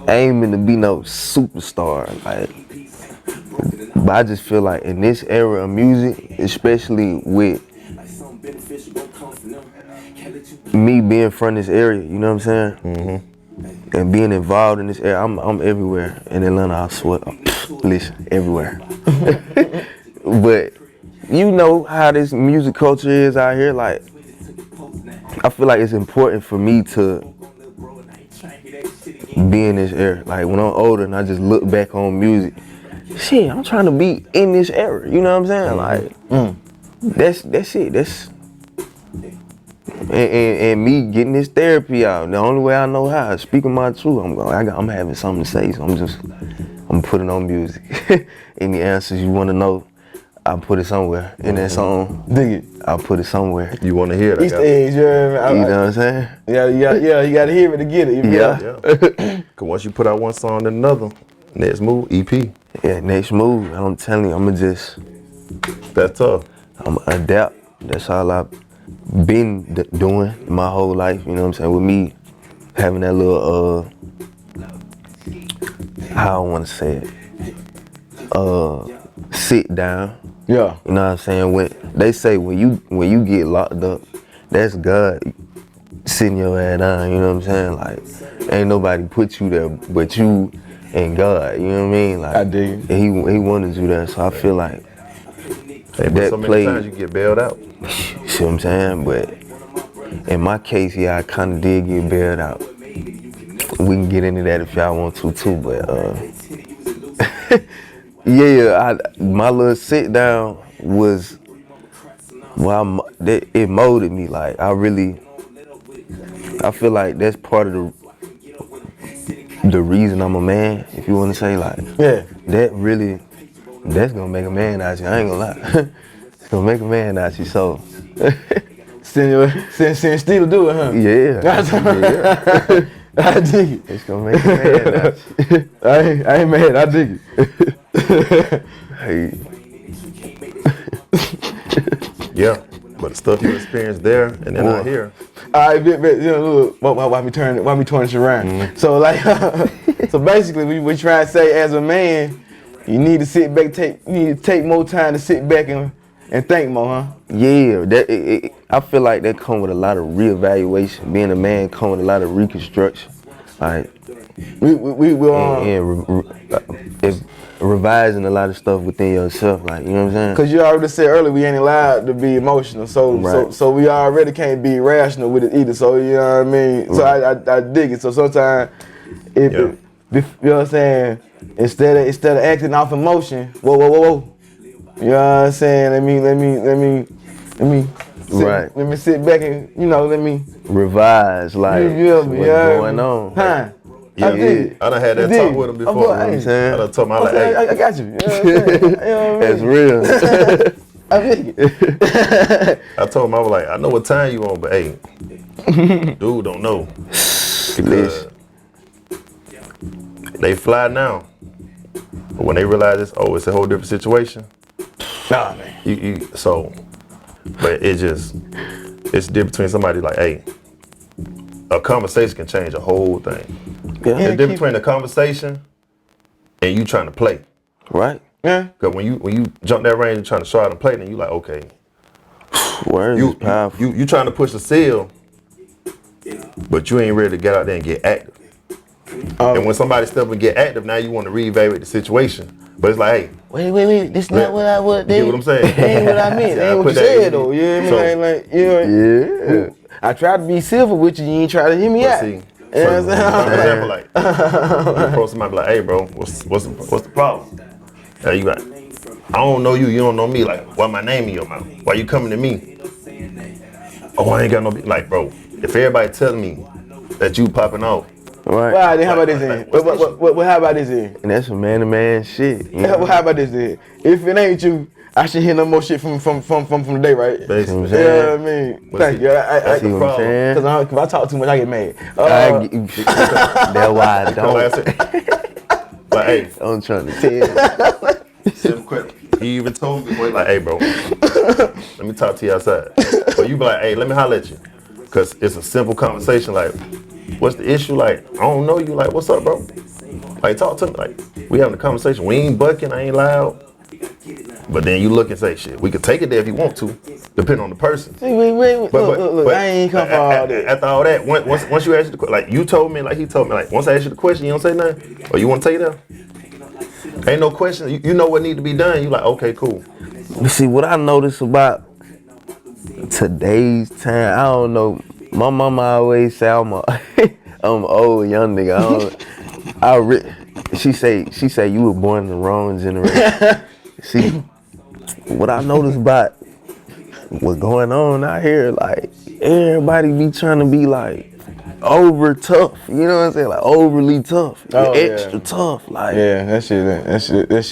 aiming to be no superstar, like, but I just feel like in this era of music, especially with me being from this area, you know what I'm saying? And being involved in this area, I'm everywhere in Atlanta. I swear, listen, everywhere. But you know how this music culture is out here. Like, I feel like it's important for me to be in this era. Like, when I'm older and I just look back on music, shit, I'm trying to be in this era. You know what I'm saying? Like, that's it. And me getting this therapy out. The only way I know how, speaking my truth, I'm having something to say. So I'm putting on music. Any answers you want to know, I'll put it somewhere in that song. Dig it. I'll put it somewhere. You want to hear that? Easter eggs, you know what You know what I'm saying? Yeah, you gotta hear it to get it. Yeah. Cause once you put out one song, then another. Next move, EP. Yeah, next move. I'm telling you, That's tough. I'm adapt. That's all I've been doing my whole life. You know what I'm saying? With me having that little how I want to say it, sit down. Yeah. You know what I'm saying? When they say when you get locked up, that's God sitting your ass down. You know what I'm saying? Like, ain't nobody put you there but you and God. You know what I mean? Like, I dig. And he wanted you there. So I feel like Hey, but that so many played. times you get bailed out. See what I'm saying? But in my case, yeah, I kind of did get bailed out. We can get into that if y'all want to too, but yeah, my little sit down was, well, it molded me. Like I feel like that's part of the reason I'm a man, if you want to say, like, Yeah. That's gonna make a man out of you. I ain't gonna lie. It's gonna make a man out of you. So Send Steve to do it, huh? yeah, I dig it. it's gonna make a man out of you. I ain't mad. I dig it. Hey. Yeah, but the stuff you experienced there and then out here. All right, you know, look, why me turn this around? Mm-hmm. So like, so basically, we try to say as a man, you need to sit back, take more time to sit back and think more, huh? Yeah, I feel like that come with a lot of reevaluation. Being a man come with a lot of reconstruction. Like it's revising a lot of stuff within yourself. Like, you know what I'm saying? Cause you already said earlier we ain't allowed to be emotional, so Right. so we already can't be rational with it either. So you know what I mean. So I dig it. So sometimes you know what I'm saying. Instead of acting off emotion, whoa. You know what I'm saying? Let me Right. Let me sit back and let me Revise, like, you feel me, what's going on. Huh? Yeah, I dig. I done had that I talk dig. with him before. I'm You know what I'm like, saying? I done told him, I like, hey, I got you. You know what I'm saying? You know what I mean? That's real. I dig it. I told him, I was like, I know what time you on, but hey, dude don't know. Because they fly now. But when they realize it's a whole different situation. Nah, man. But it's different between somebody like, hey, a conversation can change a whole thing. Yeah. It's different between a conversation and you trying to play. Right? Yeah. Because when you jump that range and trying to show out and play, then you like, okay, Words is powerful. you trying to push the seal, but you ain't ready to get out there and get active. And when somebody step up and get active, now you want to reevaluate the situation. But it's like, hey, Wait. This not what I would. you get what I'm saying? That ain't what I meant. That ain't what you said though. You know what I mean? Like, you know. Yeah. I tried to be civil with you. You ain't try to hear me But out. see, You know what I'm saying? for example, like, you approach somebody like, hey, bro, what's the problem? Hey, you got, I don't know you, you don't know me. Like, why my name in your mouth? Why you coming to me? Oh, I ain't got no, like, bro, if everybody telling me that you popping off, Right. Well, then how about this then? Like, what's the What? How about this then? And that's some man-to-man shit. You know? Well, how about this then? If it ain't you, I should hear no more shit from the day, right? basically. You know what I mean? But Thank see, you. that's See the what I'm problem. saying? Cause if I talk too much, I get mad. That's why I Like I don't. said, like, hey, I'm trying to tell you. simple question. He even told me before, like, hey, bro, let me talk to you outside. But you be like, hey, let me holler at you. Because it's a simple conversation, like, what's the issue? Like, I don't know you. Like, what's up, bro? Like, talk to me. Like, we having a conversation. We ain't bucking. I ain't loud. But then you look and say, shit, we could take it there if you want to, depending on the person. Wait. Look. I ain't come for all that. After all that, once you ask the question, like you told me, like he told me, like once I ask you the question, you don't say nothing, or you want to take it there? Ain't no question. You know what need to be done. You like, okay, cool. But see, what I notice about today's time, I don't know. My mama always say I'm an old young nigga. She say you were born in the wrong generation. See, what I notice about what's going on out here, like everybody be trying to be like over tough. You know what I'm saying? Like overly tough, extra tough. Like Yeah, that shit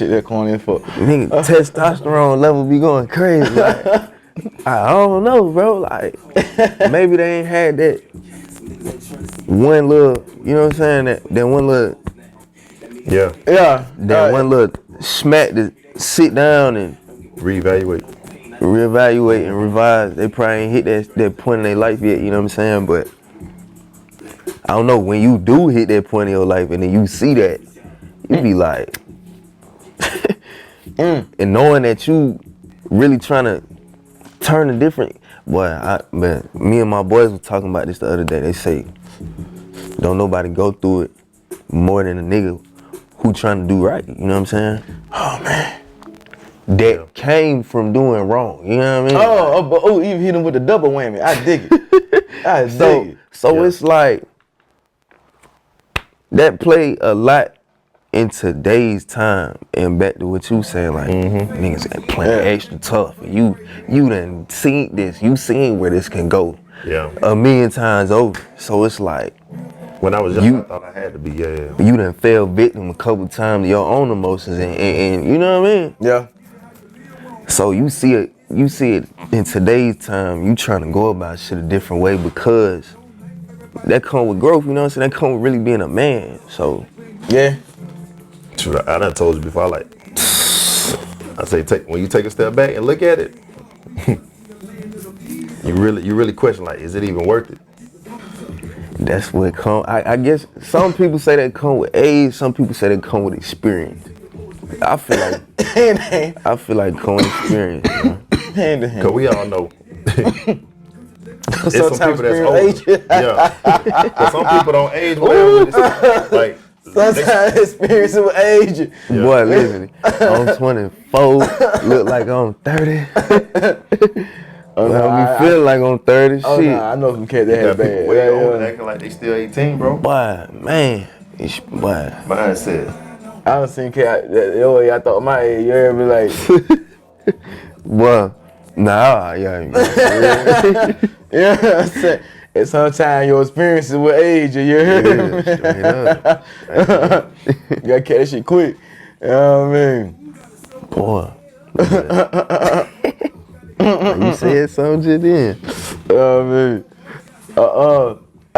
that corny as fuck. nigga, testosterone level be going crazy. Like, I don't know, bro. Like maybe they ain't had that one little, you know what I'm saying? That one little, Yeah. that one little smack to sit down and Reevaluate. reevaluate and revise. They probably ain't hit that point in their life yet, you know what I'm saying? But I don't know, when you do hit that point in your life and then you see that, you be like, and knowing that you really trying to turn a different, boy, man, me and my boys were talking about this the other day. They say, don't nobody go through it more than a nigga who trying to do right, you know what I'm saying? Oh man. that came from doing wrong. You know what I mean? But you hit him with the double whammy. I dig it. I dig it. So it's like that played a lot in today's time, and back to what you saying, like niggas ain't playing extra tough. You done seen this. You seen where this can go. Yeah. A million times over. So it's like when I was young, I thought I had to be. Yeah. You done fell victim a couple times to your own emotions, and you know what I mean? Yeah. So you see it in today's time. You trying to go about shit a different way because that come with growth. You know what I'm saying? That come with really being a man. So yeah. I done told you before, like, I say when you take a step back and look at it, you really question, like, is it even worth it? That's what come. I guess some people say that come with age, some people say that come with experience. I feel like come with experience. Hand to hand. Cause we all know. It's some Sometimes people that's older. Yeah. But some people don't age well with it. Like, sometimes experience with age. Yeah. Boy, listen, I'm 24, look like I'm 30. I feel like I'm 30. Oh, shit. nah, I know some cats that you have got people bad. way older acting like they still 18, bro. Boy, man. Boy. Mindset. I don't seen cat the way I thought my age. You heard me like, boy, nah, yeah. yeah, I'm saying. And sometimes your experiences with age, you heard me? Straight up. You gotta catch that shit quick. You know what I mean? Boy. You said something just then. You know what I mean?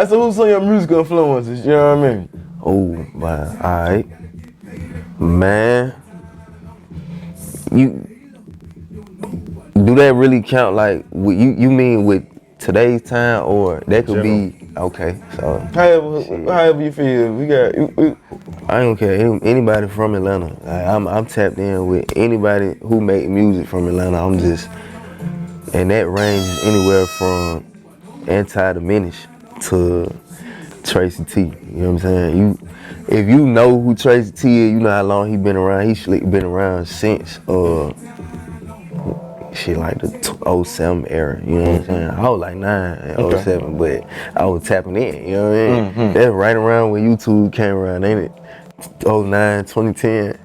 So who's some of your musical influences? You know what I mean? Oh, man. Alright. Man. Do that really count like you mean with today's time, or that could be okay, so However you feel. We got I don't care anybody from Atlanta. Like, I'm tapped in with anybody who make music from Atlanta. I'm just, and that ranges anywhere from Anti-Diminish to Tracy T. You know what I'm saying? If you know who Tracy T is, you know how long he been around. He's been around since shit like the 07 era, you know what I'm saying? I was like 9 in 07, but I was tapping in, you know what I mean? That's right around when YouTube came around, ain't it? 09, 2010.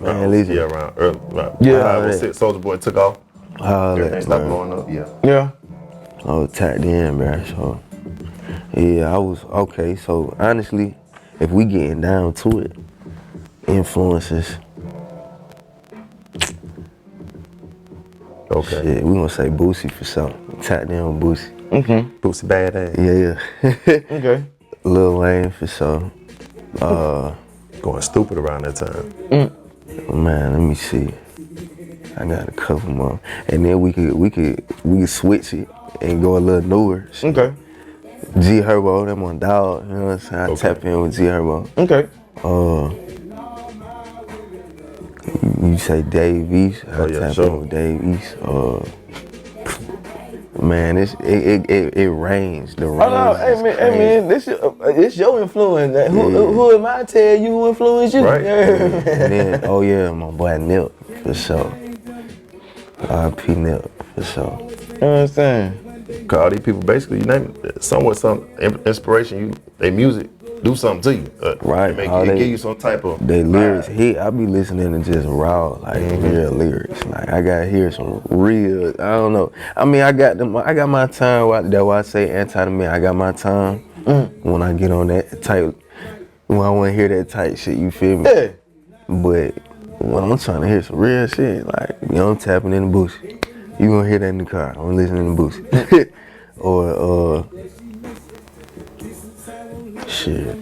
Man, listen. Yeah, around early. Right. Yeah. Soulja Boy took off. Everything stopped Man. blowing up, yeah. yeah. I was tapped in, man, so yeah, I was, okay, so honestly, if we getting down to it, influences, okay. shit, we gonna say Boosie for something. Tapped in on Boosie. Boosie badass. Yeah. Okay. Lil Wayne for sure. Going stupid around that time. Man, let me see. I got a couple more, and then we could switch it and go a little newer. Shit. Okay. G Herbo, that one dog. You know what I'm saying? I tap in with G Herbo. Okay. You say Dave East. I tap in with Dave East. Man, it rains. The rain. Oh no, hey man, it's your influence. Who am I to tell you who influenced you? Right. And then, my boy Nip, for sure. R.I.P. Nip, for sure. You know what I'm saying? Cause all these people basically, you name it, somewhat some inspiration. They music do something to you. Right. It give you some type of they lyrics hit. I be listening to just raw, like real lyrics. Like I gotta hear some real. I don't know. I mean, I got my time. That's why I say anti-me. I got my time when I get on that type. When I want to hear that type shit, you feel me? Yeah. But when I'm trying to hear some real shit, like I'm tapping in the Boosie. You gonna hear that in the car? I'm listening to Boosie. or shit.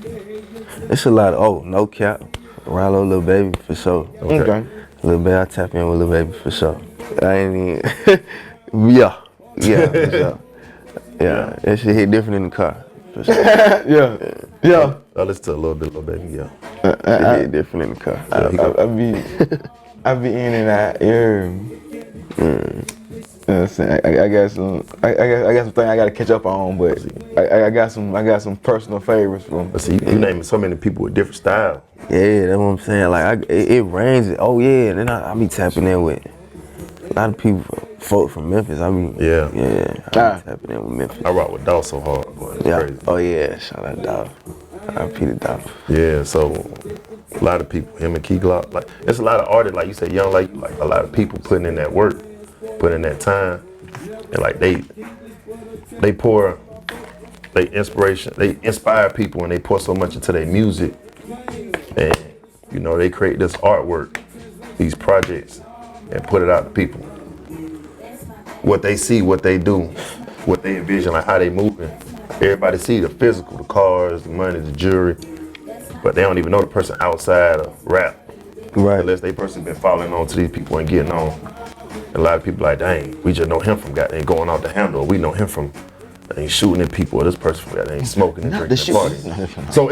It's a lot of No Cap, Rallo, Lil Baby for sure. Okay. Lil Baby, I tap in with Lil Baby for sure. I ain't even yeah, for sure. Yeah, that shit hit different in the car. For sure. Yeah. I listen to a little bit, Lil Baby, yeah. It hit different in the car. I be in and out. Yeah. I got some things I gotta catch up on, but I got some personal favorites from. But see, you naming so many people with different styles. Yeah, that's what I'm saying. Like it ranges. Oh yeah, and then I be tapping in with a lot of people, folk from Memphis. I be Yeah. I be tapping in with Memphis. I rock with Dawg so hard, boy. It's Yeah. crazy. Oh yeah, shout out Dawg. I repeated Dawg. Yeah, so a lot of people, him and Key Glock, like it's a lot of artists, like you said, young like a lot of people putting in that work, putting in that time, and like they pour they inspiration, they inspire people and they pour so much into their music, and you know they create this artwork, these projects, and put it out to people. What they see, what they do, what they envision, like how they moving. Everybody see the physical, the cars, the money, the jewelry, but they don't even know the person outside of rap. Right. Unless they person been following on to these people and getting on. And a lot of people like, dang, we just know him from goddamn going off the handle. Or we know him from shooting at people. Or this person from goddamn smoking and drinking and partying. So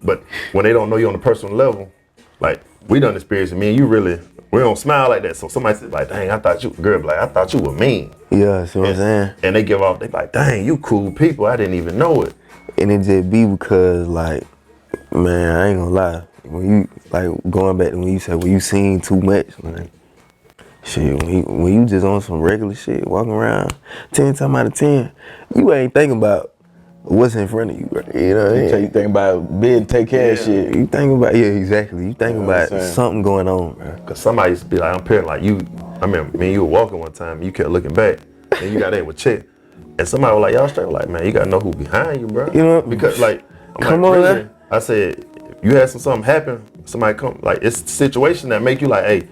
but when they don't know you on a personal level, like we done experienced it. Me and you really, we don't smile like that. So somebody said like, dang, I thought you, girl, like I thought you were mean. Yeah, see what I'm saying? And they give off, they like, dang, you cool people. I didn't even know it. And it just be because like, man, I ain't gonna lie. When you like going back to when you said when you seen too much, like shit, when you just on some regular shit, walking around 10 times out of 10, you ain't thinking about what's in front of you, right? You know what I mean? You think about being take care of shit. You think about exactly. You think about something going on, bro. Cause somebody used to be like, I'm pairing like you. I remember me and you were walking one time, and you kept looking back, and you got in with Chet, and somebody was like, y'all straight, like, man, you gotta know who behind you, bro. You know, because like, I'm come like, on, really? man. I said, if you had something happen, somebody come, like, it's a situation that make you like, hey,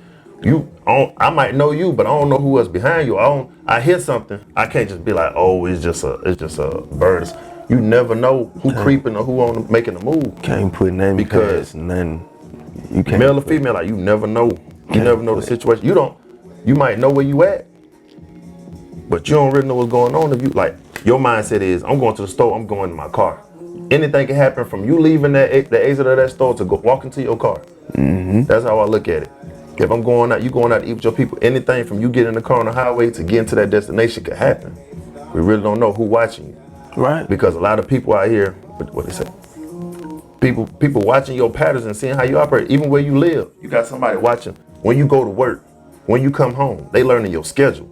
I might know you, but I don't know who else behind you. I hear something, I can't just be like, oh, it's just a bird. You never know who creeping or who on making a move. Can't put nothing because nothing. You can't male or female, like you never know. You never know the situation. You might know where you at, but you don't really know what's going on. If you like, your mindset is, I'm going to the store, I'm going to my car. Anything can happen from you leaving the exit of that store to go walk into your car. Mm-hmm. That's how I look at it. If I'm going out, you going out to eat with your people, anything from you getting in the car on the highway to getting to that destination could happen. We really don't know who watching you. Right. Because a lot of people out here, what they say, people watching your patterns and seeing how you operate, even where you live. You got somebody watching when you go to work, when you come home, they learning your schedule.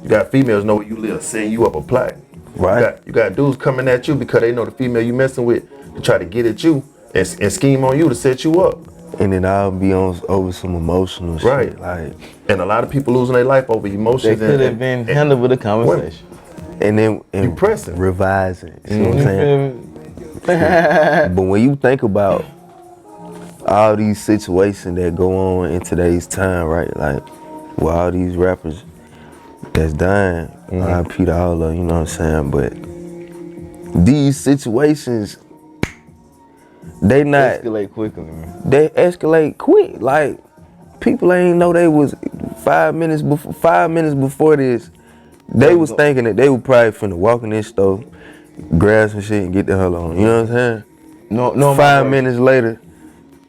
You got females know where you live, setting you up a plaque. Right. You got dudes coming at you because they know the female you messing with to try to get at you and scheme on you to set you up. And then I'll be on over some emotional Right. shit. Like, and a lot of people losing their life over They emotions. could have been handled with a conversation. and then You pressing. revising. See what I'm saying? But when you think about all these situations that go on in today's time, right? Like, with all these rappers that's dying, R.I.P. to all of them, you know what I'm saying? But these situations, they not Escalate quickly, man. they escalate quick. Like, people ain't know they was 5 minutes before this. They was thinking that they were probably finna walk in this store, grab some shit and get the hell on. You know what I'm saying? No. 5 minutes later,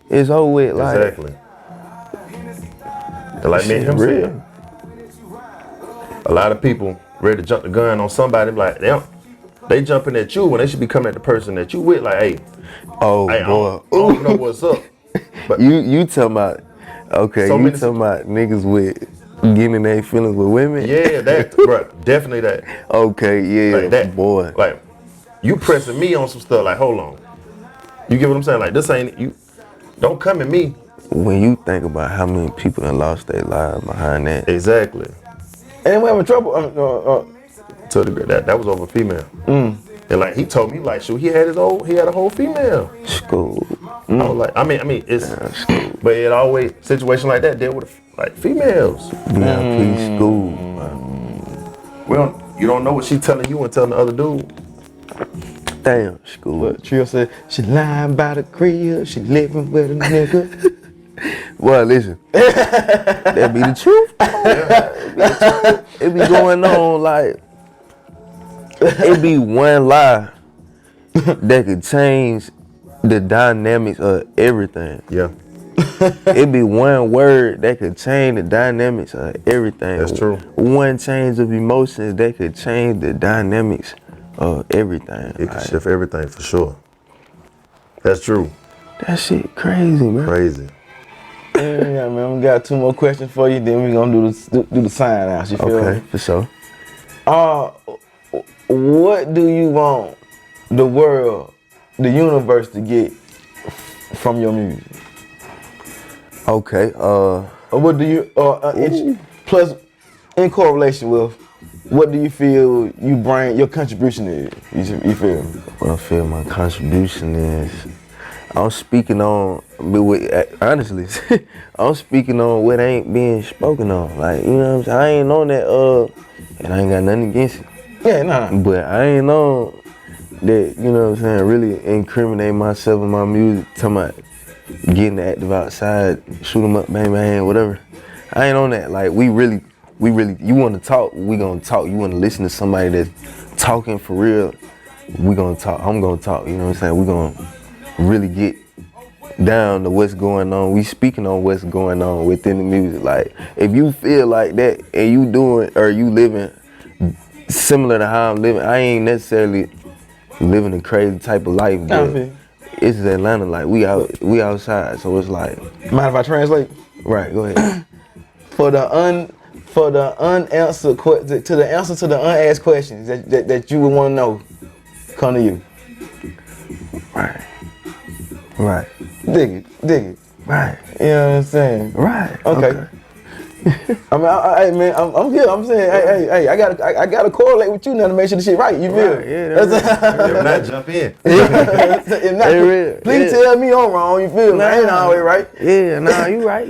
it's over with. Like, Exactly. And like me and him real. said, a lot of people ready to jump the gun on somebody, like they jumping at you when they should be coming at the person that you with, like, hey, Oh I boy, don't know what's up. But you talking about? Okay, So you many talking about niggas with getting their feelings with women? yeah, that, bro, definitely that. Okay, yeah, Like that, boy. Like, you pressing me on some stuff, like, hold on. You get what I'm saying? Like, this ain't, you, don't come at me. When you think about how many people have lost their lives behind that, Exactly. And we having trouble. To the that was over female. And like, he told me, like, shoot, he had a whole female. school. I was like, I mean, it's, but it always, situation like that deal with, like, females. VIP school. You don't know what she telling you and telling the other dude. Damn, school. But Trio said she lying by the crib, she living with a nigga. Well, listen, that be the truth. It be going on like, it be one lie that could change the dynamics of everything. Yeah. It be one word that could change the dynamics of everything. That's true. One change of emotions that could change the dynamics of everything. It can shift everything for sure. That's true. That shit crazy, man. Crazy. Yeah, man. We got 2 more questions for you. Then we gonna do the sign out. You feel Okay, me? for sure. What do you want the world, the universe to get from your music? Okay, Or what do you, plus in correlation with, what do you feel you bring, your contribution is? You feel me? what I feel my contribution is, I'm speaking on, honestly, I'm speaking on what ain't being spoken on. Like, you know what I'm saying? I ain't on that, and I ain't got nothing against it. Yeah, nah. But I ain't on that, you know what I'm saying, really incriminate myself in my music, talking about getting active outside, shoot 'em up, bang, bang, whatever. I ain't on that. Like, we really, you want to talk, we gonna talk. You want to listen to somebody that's talking for real, we gonna talk. I'm gonna talk, you know what I'm saying? We gonna really get down to what's going on. We speaking on what's going on within the music. Like, if you feel like that and you doing, or you living similar to how I'm living, I ain't necessarily living a crazy type of life, but it's Atlanta, like we outside, so it's like. Mind if I translate? Right, go ahead. For the unanswered to the answer to the unasked questions that you would want to know, come to you. Right. Right. Dig it. Right. You know what I'm saying? Right. Okay. I mean, hey man, I'm good. I'm saying, hey, I gotta correlate with you now to make sure the shit right. You feel? Right, yeah, If not, jump in. If not, please tell me I'm wrong. You feel me? I ain't always right. Yeah, nah, you right.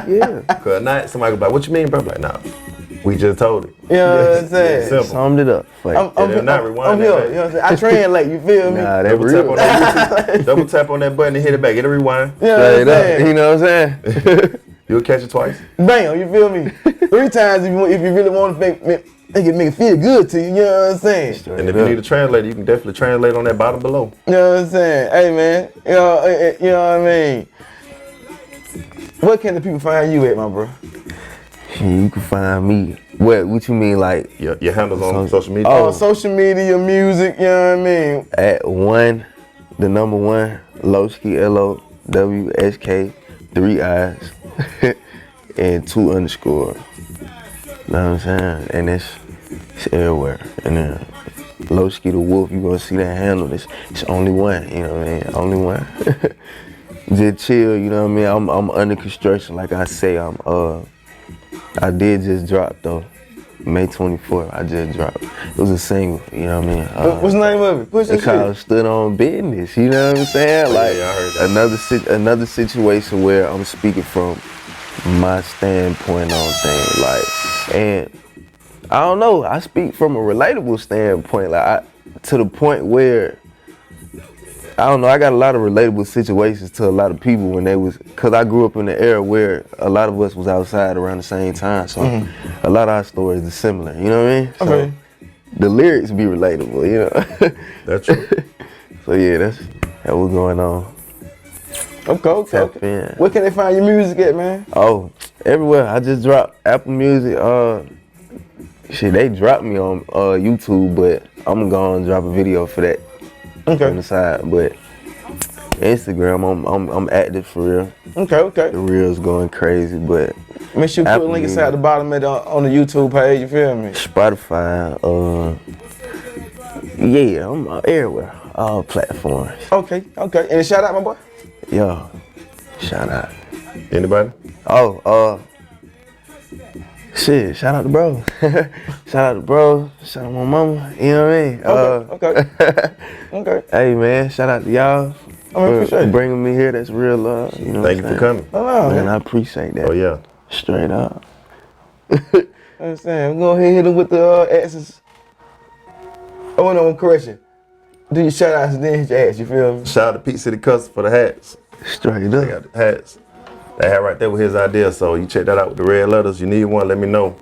Yeah. Cause at night somebody go like, "What you mean, bro?" I'm like, "Nah, we just told it." You know what I'm saying? Simple. Summed it up. For you. If not, rewind I'm that here. back. You know what I'm saying? I translate. You feel me? Nah, that Double tap real. on that. Double tap on that button and hit it back. Get a rewind. You know what I'm Straight up. saying? You know what I'm saying? You'll catch it twice. Bam, you feel me? 3 times if you really want to make it feel good to you, you know what I'm saying? And if you need a translator, you can definitely translate on that bottom below. You know what I'm saying? Hey man, you know what I mean? Where can the people find you at, my bro? You can find me. What you mean, like? Your handles on social media. Oh, social media, music, you know what I mean? At 1, the number 1, Lowskii, LOWSK, 3 I's, and 2 underscore. You know what I'm saying? And it's everywhere. And then Lowskii DaWolf, you gonna see that handle. It's only one, you know what I mean? Only one. Just chill, you know what I mean? I'm under construction, like I say. I did just drop though. May 24th, I just dropped. It was a single, you know what I mean? What's the name of it? Push that It's called Stood On Business, you know what I'm saying? Like, yeah, I heard that. another situation where I'm speaking from my standpoint on things, like, and I don't know, I speak from a relatable standpoint, like, to the point where, I don't know, I got a lot of relatable situations to a lot of people when they was, cause I grew up in the era where a lot of us was outside around the same time, so a lot of our stories are similar, you know what I mean? So Okay. the lyrics be relatable, you know? That's true. So yeah, that's what's going on. Okay. Tap in. Where can they find your music at, man? Oh, everywhere. I just dropped Apple Music. Shit, they dropped me on YouTube, but I'm gonna drop a video for that on the side. But Instagram, I'm active for real. Okay. The reel's going crazy, but Make sure you put a link inside the bottom of on the YouTube page. You feel me? Spotify, yeah, I'm everywhere, all platforms. Okay. And shout out, my boy. Yo, shout out. Anybody? Oh, shit, shout out to bro. Shout out my mama, you know what I mean? Okay. Hey man, shout out to y'all appreciate for it. bringing me here. That's real love, you know Thank you what I'm for saying? coming. Oh, Man, man. I appreciate that. Oh yeah. Straight up. Understand? We're gonna hit him with the X's. Oh no, correction. Do your shout outs and then hit your ass, you feel me? Shout out to Pete City Custom for the hats. Straight They up. got the hats. That hat right there was his idea, so you check that out with the red letters. You need one, let me know.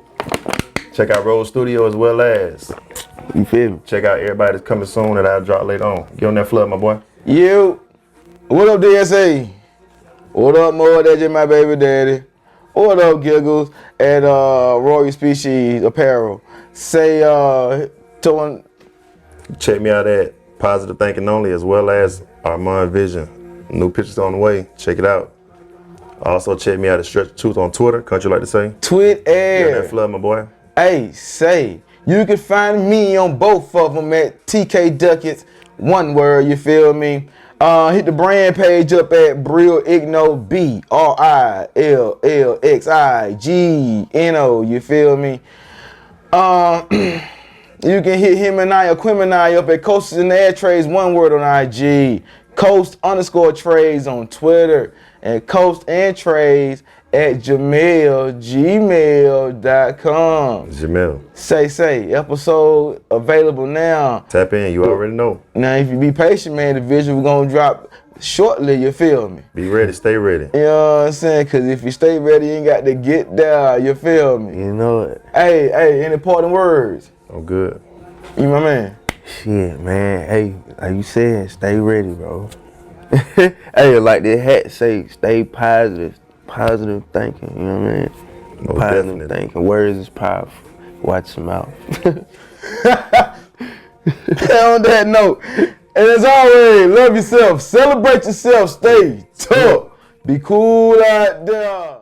Check out Road Studio as well as You feel me? check out everybody that's coming soon that I'll drop later on. Get on that flood, my boy. Yo, what up, DSA? What up, Mo? That's just my baby daddy. What up, Giggles at Royal Species Apparel. Say, Check me out at Positive Thinking Only, as well as Armand Vision. New pictures on the way. Check it out. Also check me out at Stretch Truth on Twitter. Country like to say. Tweet Yeah, air. that flood, my boy. Hey, say, you can find me on both of them at TK Duckets. One word, you feel me? Hit the brand page up at Brill Igno, BRILLXIGNO, you feel me? You can hit him and I or Quim and I up at Coasters and Air Trades, one word on IG. Coast_trades on Twitter. And Coast and Trades at gmail.com. Jamil. Say, episode available now. Tap in, you already know. Now, if you be patient, man, the visual gonna drop shortly, you feel me? Be ready, stay ready. You know what I'm saying? Because if you stay ready, you ain't got to get there, you feel me? You know it. Hey, any parting words? I'm good. You my man? Shit, man. Hey, like you said, stay ready, bro. Hey, like the hat say, stay positive. Positive thinking, you know what I mean? Most Positive definitely. thinking. Words is powerful. Watch your mouth. On that note, and as always, love yourself, celebrate yourself, stay tough, be cool out there.